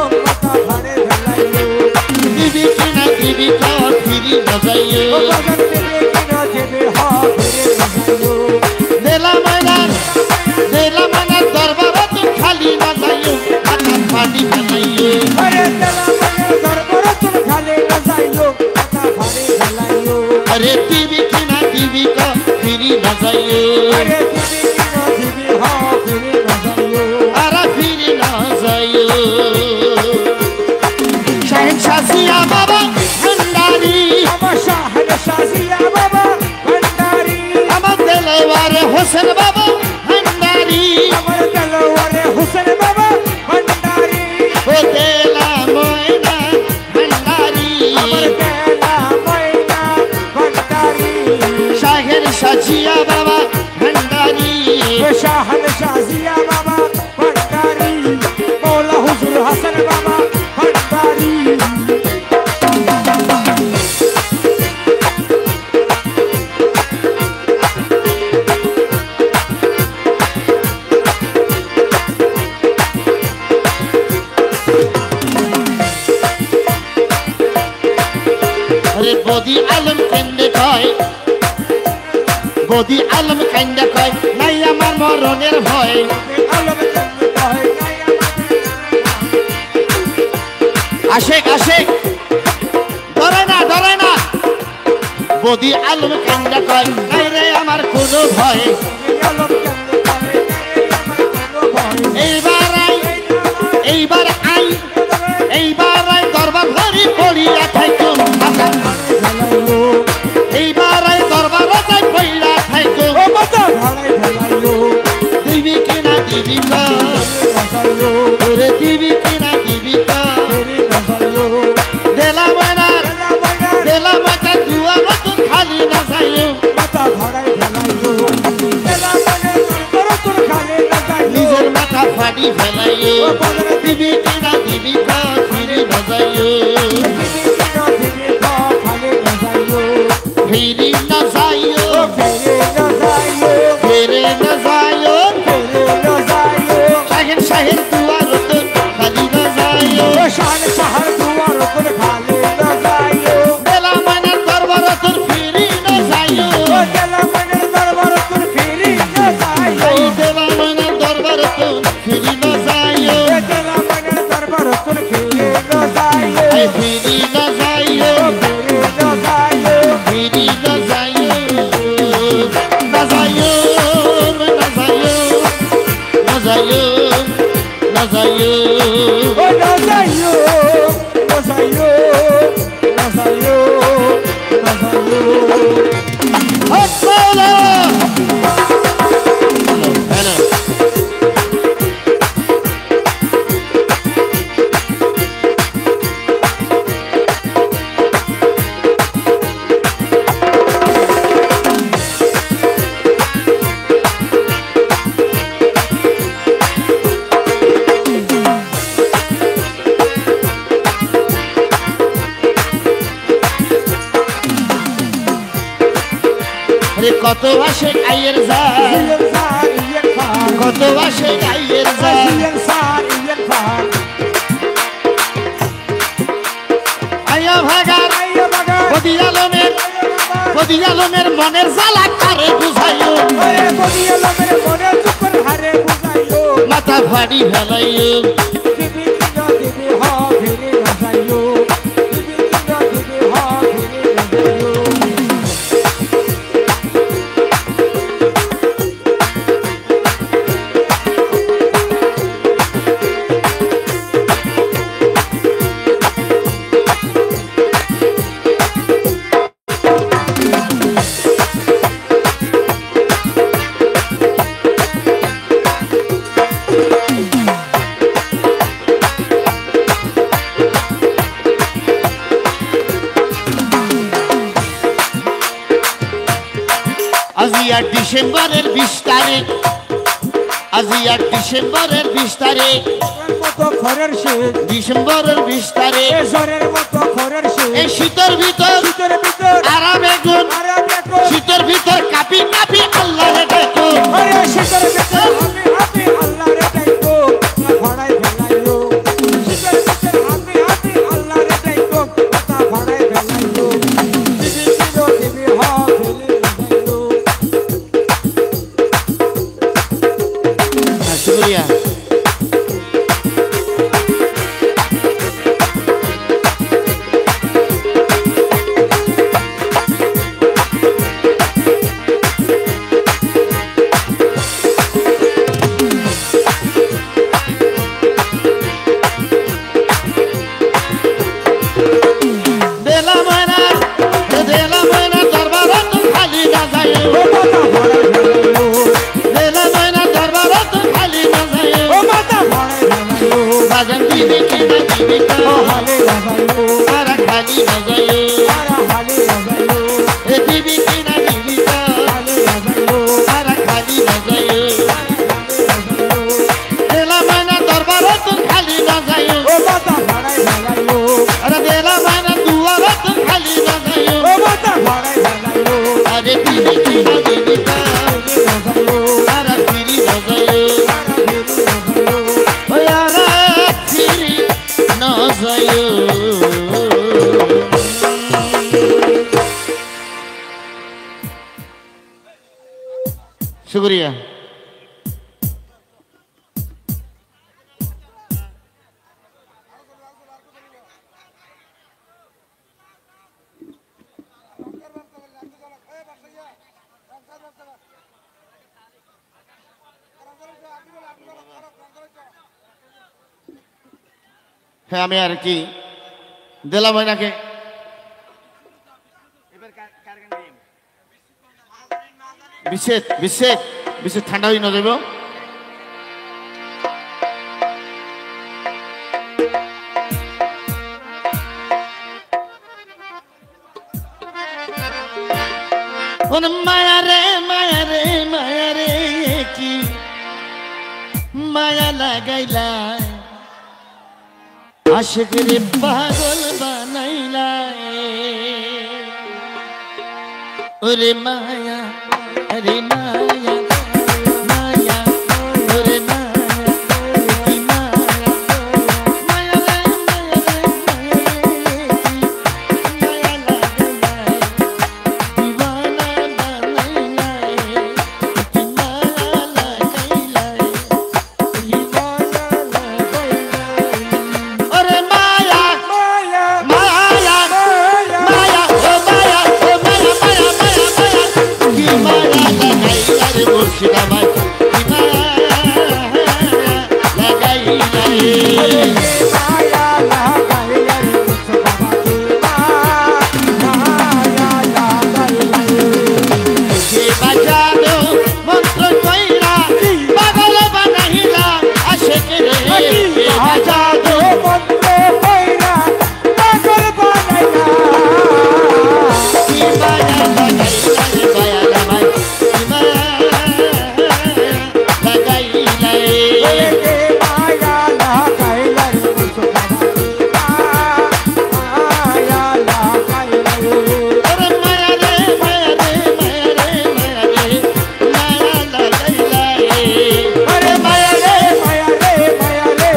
ফাটি ফেলাইও আরে তেলা মনে দরবার তোর খালে না যাইও মাথা ভারে ফেলাইও আরে দিবি কিনা দিবি কা ফিরি না যাইও আরে দিবি কিনা দিবি হা ফিরে না যাইও আরা ফিরি না যাইও শাহিন শাসিয়া বাবা ভান্ডারি আমার শাহন শাজিয়া বাবা ভান্ডারি আমার দেলওয়ারে হোসেন বাবা ভান্ডারি আমার তেলওয়ারে হোসেন বাবা ভান্ডারি ও দেলা ময়না ভান্ডারি আমার তেলা ময়না ভান্ডারি শাহিন শাসিয়া বাবা ভান্ডারি শাহন শাজিয়া বাবা ভান্ডারি মৌলা হুজুর হাসান বাবা ভান্ডারি আরে বদি আলম কেন্দ্রে কয় বদি আলম কেন্দ্রে কয় নাই আমার মরণের ভয় আলম চন্দ্র কয় নাই আশেক আশেক ডরে না বদি আলম কেন্দ্রে কয় নাই রে আমার কোনো ভয় আলম চন্দ্র কয় নাই আমার কোনো ভয় এইবার আই দরবার ধরি পড়িয়া থাইকো ফেলাইলো এইবার আই দরবার যাই পড়িয়া থাইকো ও মাথা ভাড়াই ফেলাইলো দিবি কিনা দিবি কা ফেলাইলো ওরে দিবি কিনা দিবি কা ফেরি ফেলাইলো দেলা ময়না দুয়ার তুই খালি না যাইও মাথা ভাড়াই ফেলাইলো তেলা মনে দরবার তোর খালে না যাইও নিজের মাথা ফাটি ফেলাইও দিবি কিনা দিবি কা ফিরে না যাইও ফিরি না যাইও ফিরে না যাইও শাহিন দুয়ার তুই খালি না যাইও দেলা ময়নার দরবার তুই ফিরি না যাইও এই দেলা ময়নার দরবার তুই ফিরি না যাইও এই ফিরি না যাইও ফিরি না যাইও না যাইও না যাইও না যাইও হ্যালো আরে কত আসে আইয়ের যায় কত আসে আইয়ের যায় আয়া ভাগার বদি আলমের মনের জ্বালা কারে বুঝাইও মাথা ফাড়ি ফেলাইও আজিয়া ডিসেম্বরের 20 তারিখ আজিয়া ডিসেম্বরের 20 তারিখ ডিসেম্বরের 20 তারিখ এই শীতের ভিতর আরামে গুণ শীতের ভিতর কাপি কাপি আল্লাহ রে দেখো শুক্রিয়া खाली न जायो तारा खाली न जायो ए बीबी की ना बीबी का खाली न जायो तारा खाली न जायो देला माना दरबार तुम खाली न जायो ओ माता भाड़ाई भगायो अरे देला माना दुआर तुम खाली न जायो ओ माता भाड़ाई भगायो अरे बीबी की ना बीबी का तारा फिरी न जायो ओ यारा फिरी न जायो शुक्रिया হ্যাঁ আমি আর কি দিলাম ওনাকে বিশেষ বিশেষ বিশেষ ঠান্ডা হয়ে না যাব মায়া রে মায়া রে মায়া রে কি মায়া লাগাইলা আশিক রে পাগল বানাইলা ওরে মায়া রে মায়া মায়া ওরে মায়া কি মায়া মায়া রে মায়া রে মায়া রে মায়া লাগাইলা দিওয়ানা বানাইলা কি মায়া লাগাইলা ওরে মায়া माया মায়া মায়া ও মায়া ও মায়া মায়া মায়া মায়া কি মায়া লাগাইলা রে মুর্শিদা ভাই কি মায়া লাগাইলা রে माया लगाइला रे मुस्तफा की माया लगाइला যে বাজানো মন্ত্র কইরা পাগল বানাইলা আশিক রে आजा दो मंत्र पैरा पागल बनाइला কি মায়া লাগাইলা রে দয়াল ভাই কি মায়া লাগাইলা রে माया लगाइला रे मुस्तफा की माया लगाइला ওরে মায়া রে মায়া রে মায়া রে মায়া রে মায়া লাগাইলা রে अरे माया रे माया रे माया रे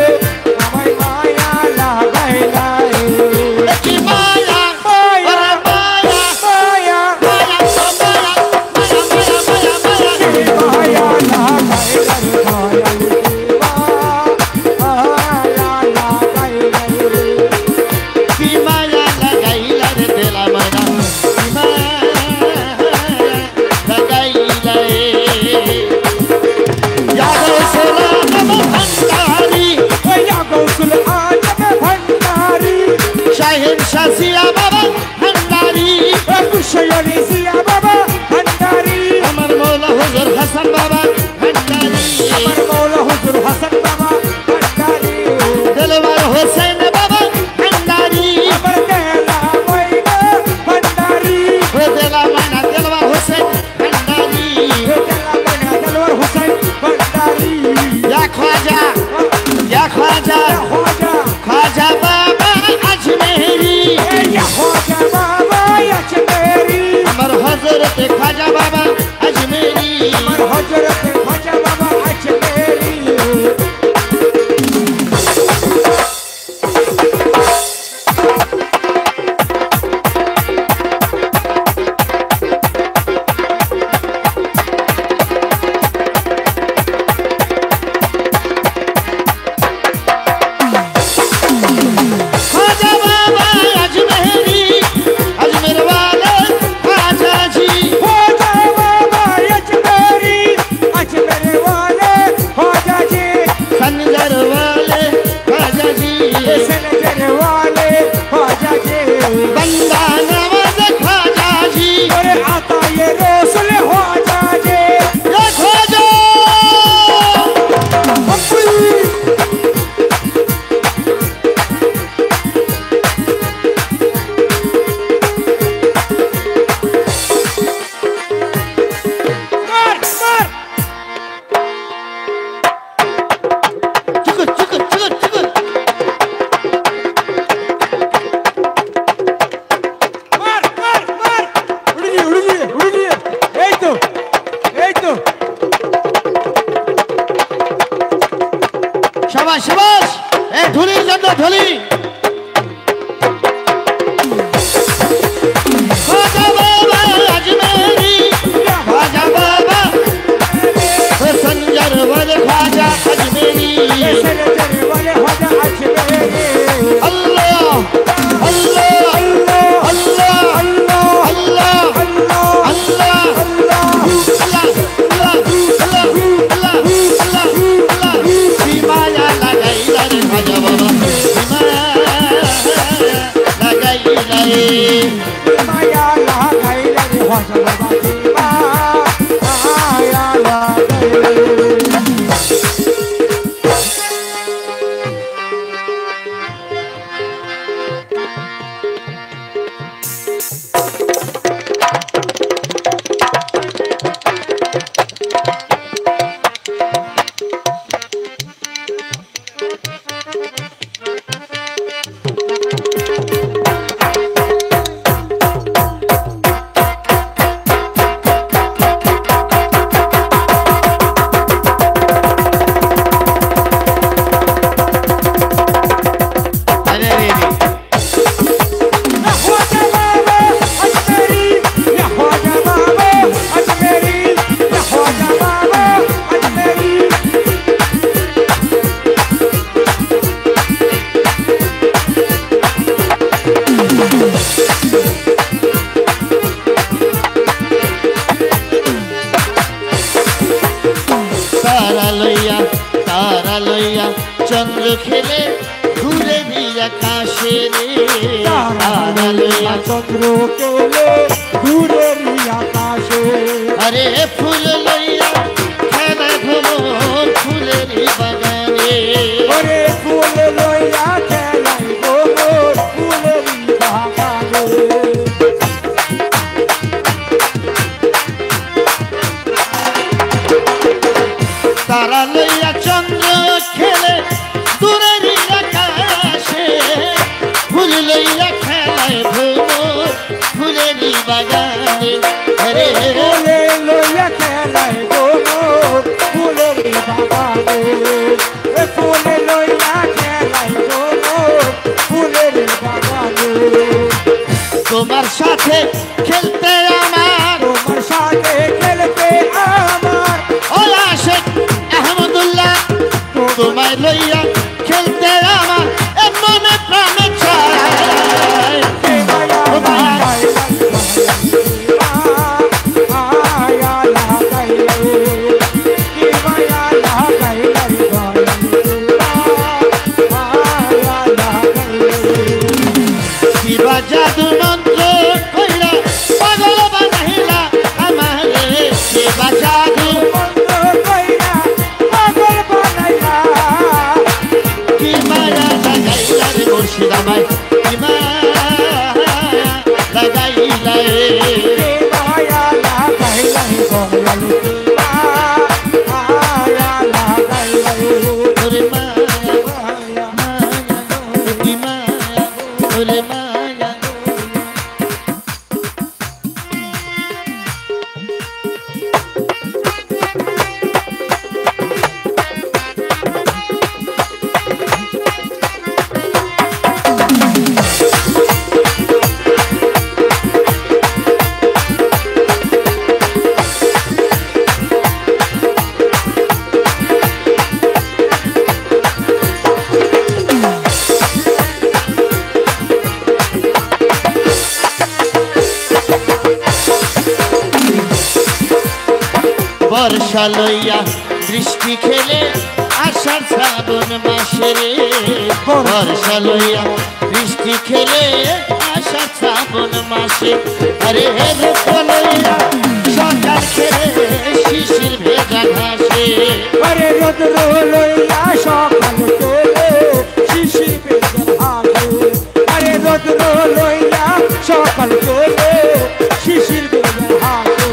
हमारी माया लगाइला কি মায়া ওরে মায়া माया মায়া তো মায়া মায়া মায়া মায়া মায়া माया लगाइला रे माया लगाइला কি মায়া লাগাইলা রে দেলা মানা কি মায়া লাগাইলা রে यादव सोला नम भंडारी या गौसल आजम भंडारी शाहिर शासिया बाबा भंडारी कुशयनी सिया बाबा भंडारी अमर मौला हुजूर हसन बाबा भंडारी अमर मौला हुजूर हसन बाबा भंडारी दिलवर हुसैन बाबा भंडारी अमर कहला मैना भंडारी हो दिला माना दिलवर हुसैन भंडारी कहला मैना दलवर हुसैन भंडारी या ख्वाजा ख्वाजा ख्वाजा बाबा अजमेरी या ख्वाजा बाबा अजमेरी अमर हजरत ख्वाजा बाबा अजमेरी अमर हजरत ख्वाजा बाबा अजमेरी ख्वाजा बाबा अजमेरी अजमेर वाले ख्वाजा जी ख्वाजा बाबा अजमेरी अजमेर वाले ख्वाजा जी संजर वाले ख्वाजा जी सनजर वाले ख्वाजा जी बंदा नवाज ख्वाजा जी और आता ये रसूल ख्वाजा जी या ख्वाजा হাতে ধলি খাজা বাবা আজমেরি খাজা বাবা সঞ্জর বলে খাজা আজমেরি আল্লাহ আল্লাহ আল্লাহ আল্লাহ আল্লাহ মায়া লাগাইলা রে খাজা বাবা লাগাইলা রে মায়া লাগাইলা রে খাজা বাবা মায়া লাগাইলা तारा लैया चंद्र खेले घूरे भी आकाशे रे तारा लैया चंद्र केले घूरे भी आकाशे अरे फूल लैया खेला घुमो फूलेरी बागाने अरे फूल लैया खेला घुमो फूलेरी बागाने तारा लैया चंद्र खेले दूरेरी आकाशे फूल लैया खेलाए घुमो फूलेरी बागाने अरे फूल लैया खेला घुमो फूलेरी बागाने फूल लैया खेला घुमो फूलेरी बागाने তোমার সাথে খেলতে আমার তোমার সাথে খেলতে আমার ও আশিক আহমদুল্লাহ তোমায় লইয়া খেলতে আমার মনে প্রাণে চায় ও মায়া কিবা জাদু মন্ত্র কইরা পাগল বানাইলা আমারে কিবা জাদু কি মায়া লাগাইলা রে মুর্শিদাবাই কি মায়া লাগাইলা রে ওরে মায়া মায়া কি মায়া ওরে মায়া বর্ষা লইয়া বৃষ্টি খেলে আষাঢ় শ্রাবণ মাসে রে বর্ষা লইয়া বৃষ্টি খেলে আষাঢ় শ্রাবণ মাসে আরে রূপ লইয়া সকাল খেলে শিশির ভেজা ঘাসে আরে রোদ্র লইয়া সকাল খেলে শিশির ভেজা ঘাসে আরে রোদ্র লইয়া সকাল খেলে শিশির ভেজা ঘাসে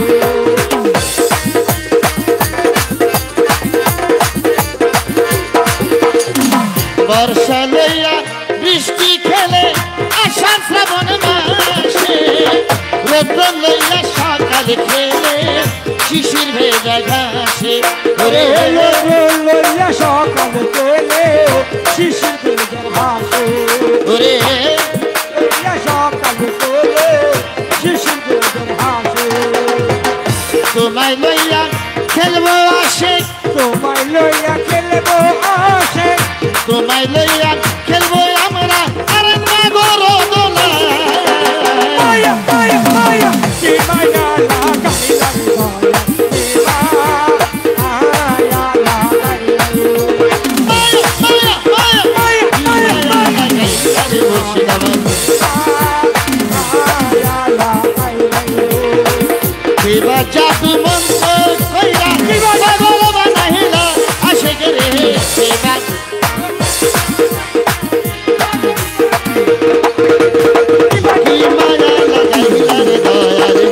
বর্ষা লইয়া বৃষ্টি খেলে আষাঢ় শ্রাবণ মাসে রৌদ্র লইয়া সকাল খেলে শিশির ভেজা ঘাসে ওরে লইয়া সকাল খেলে শিশির ভেজা ঘাসে তোমায় লইয়া খেলবো আমরা আর না গরো দোলা মায়া মায়া মায়া কি মায়া লাগাইলা দয়া মায়া লাগাইলা মায়া মায়া মায়া মায়া মায়া লাগাইলা রে মুর্শিদাবাদ মায়া লাগাইলা দেবা জাদু মন্ত্র কইরা পাগল বানাইলা আশিক রে দেবা কি মায়া লাগাইলা রে দয়া রে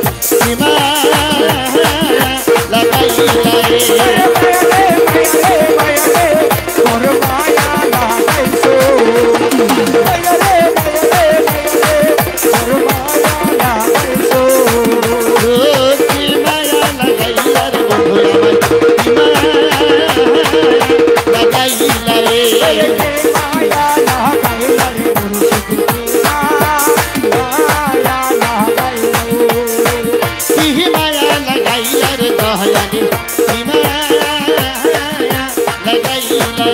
কি মায়া লাগাইলা রে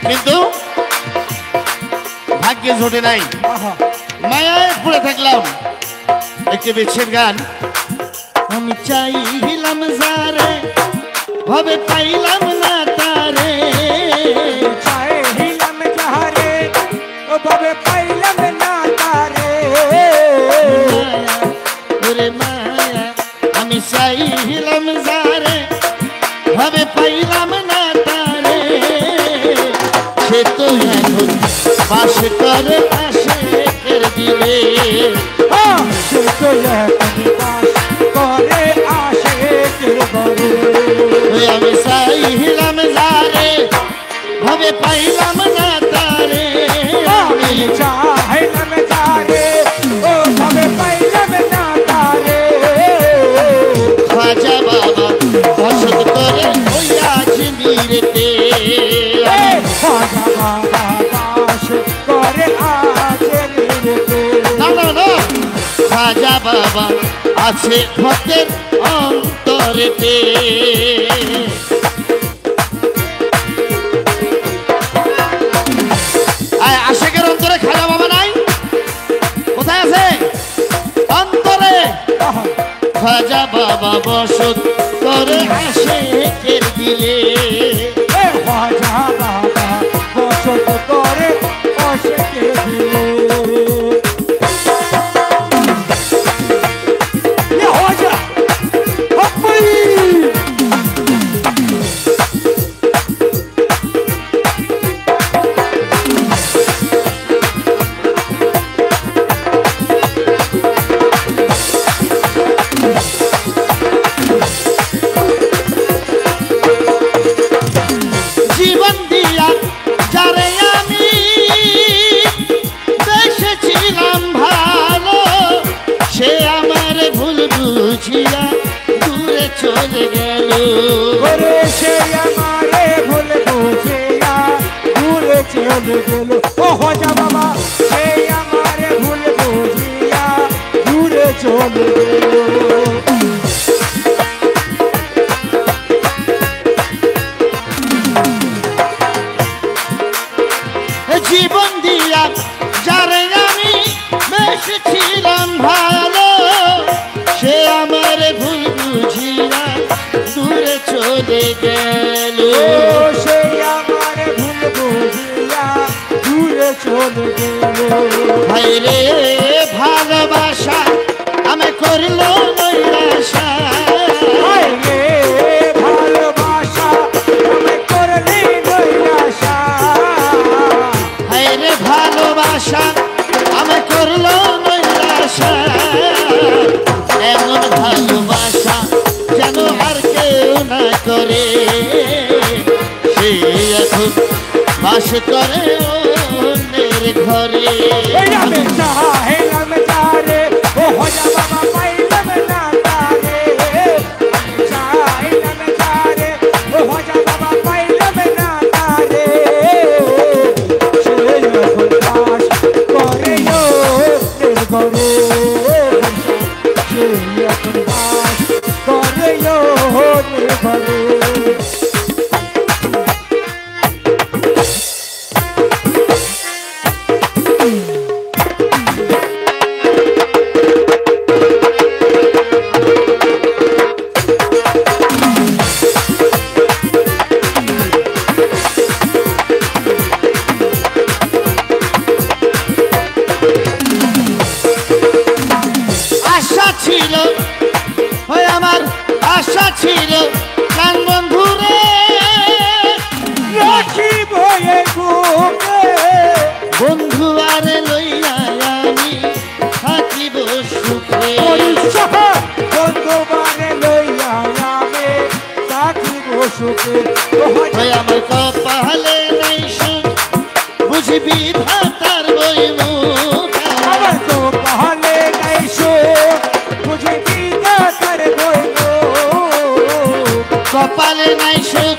কিন্তু ভাগ্যে জোটে নাই মায়ায় পড়ে থাকলাম একটি বিচ্ছেদ গান আমি চাইলাম যারে ভাবে পাইলাম না তারে চাইলাম যারে ভাবে পাইলাম না তারে ওরে মায়া আমি চাইলাম যারে ভাবে পাইলাম না তারে সে তো এখন বাস করে আশেকের দিলে সে তো এখন বাস করে আশেকের ঘরে আমি চাইলাম যারে ভাবে পাইলাম না তারে আমি চাইলাম যারে ও ভাবে পাইলাম না তারে খাজা বাবা বসত করে হইয়াছে নিরেতে খাজা বাবা বাস করে আছে নিরেতে না না না খাজা বাবা আছে ভক্তের অন্তরেতে আশেকের অন্তরে খাজা বাবা নাই কোথায় আছে অন্তরে খাজা বাবা বসত করে আশেকের দিলে খাজা বাবা বসত করে আশেকের দিলে জীবন দিয়া যারে আমি দেখেছিলাম ভালো সে আমার ভুল বুঝিয়া দূরে চলে গেল করে সে আমারে ভুল বুঝিয়া দূরে চলে গেল ও খাজা বাবা সে আমারে ভুল বুঝিয়া দূরে চলে গেল জীবন দিয়া যারে আমি বেসেছিলাম ভালো সে আমার ভুল বুঝিয়া দূরে চলে গেল সে আমারে ভুল বুঝিয়া দূরে চলে গেল ভাইরে ভালোবাসা আমি করলো নৈরাশা হায়রে ভালোবাসা আমি করলি নৈরাশা হায়রে ভালোবাসা আমি করলো নৈরাশা এমন ভালোবাসা যেন আর কেউ না করে সে এখন বাস করে অন্যের ঘরে আমি চাইলাম ছিল, ওই আমার আশা ছিল প্রাণ বন্ধুরে রাখিব এ বুকে বন্ধু আরে লইয়া আমি থাকিব সুখে। বন্ধু মানে লইয়া আমি থাকিব সুখে। ওই আমার কপালে নাই সুখ বুঝি বিধাতার বই মুখ। আমার তো পাহালে নাই সুখ বুঝে বিধাতার বই মুখ। কপালে নাই সুখ,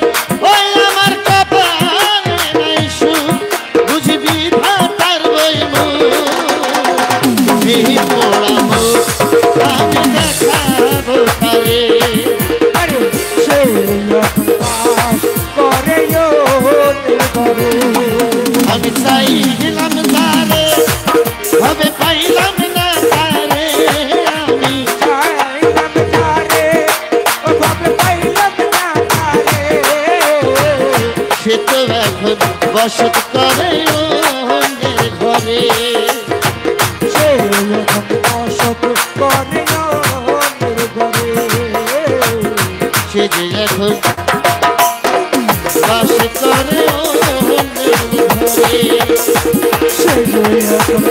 ওই আমার কপালে নাই সুখ বুঝি বিধাতার বই মুখ। এই পোড়া মুখ আমি দেখাবো তারে, আরে সে এখন পাস করে করে আমি চাইলাম তারে হবে পাইলাম না তারে। আমি চাইলাম তারে ও ভাবে পাইলাম না তারে। সে তো এখন বসত করে অন্যের ঘরে। সে এখন বসত করে অন্যের ঘরে। সে যে এখন বাস করে অন্যের ঘরে। সে যে এখন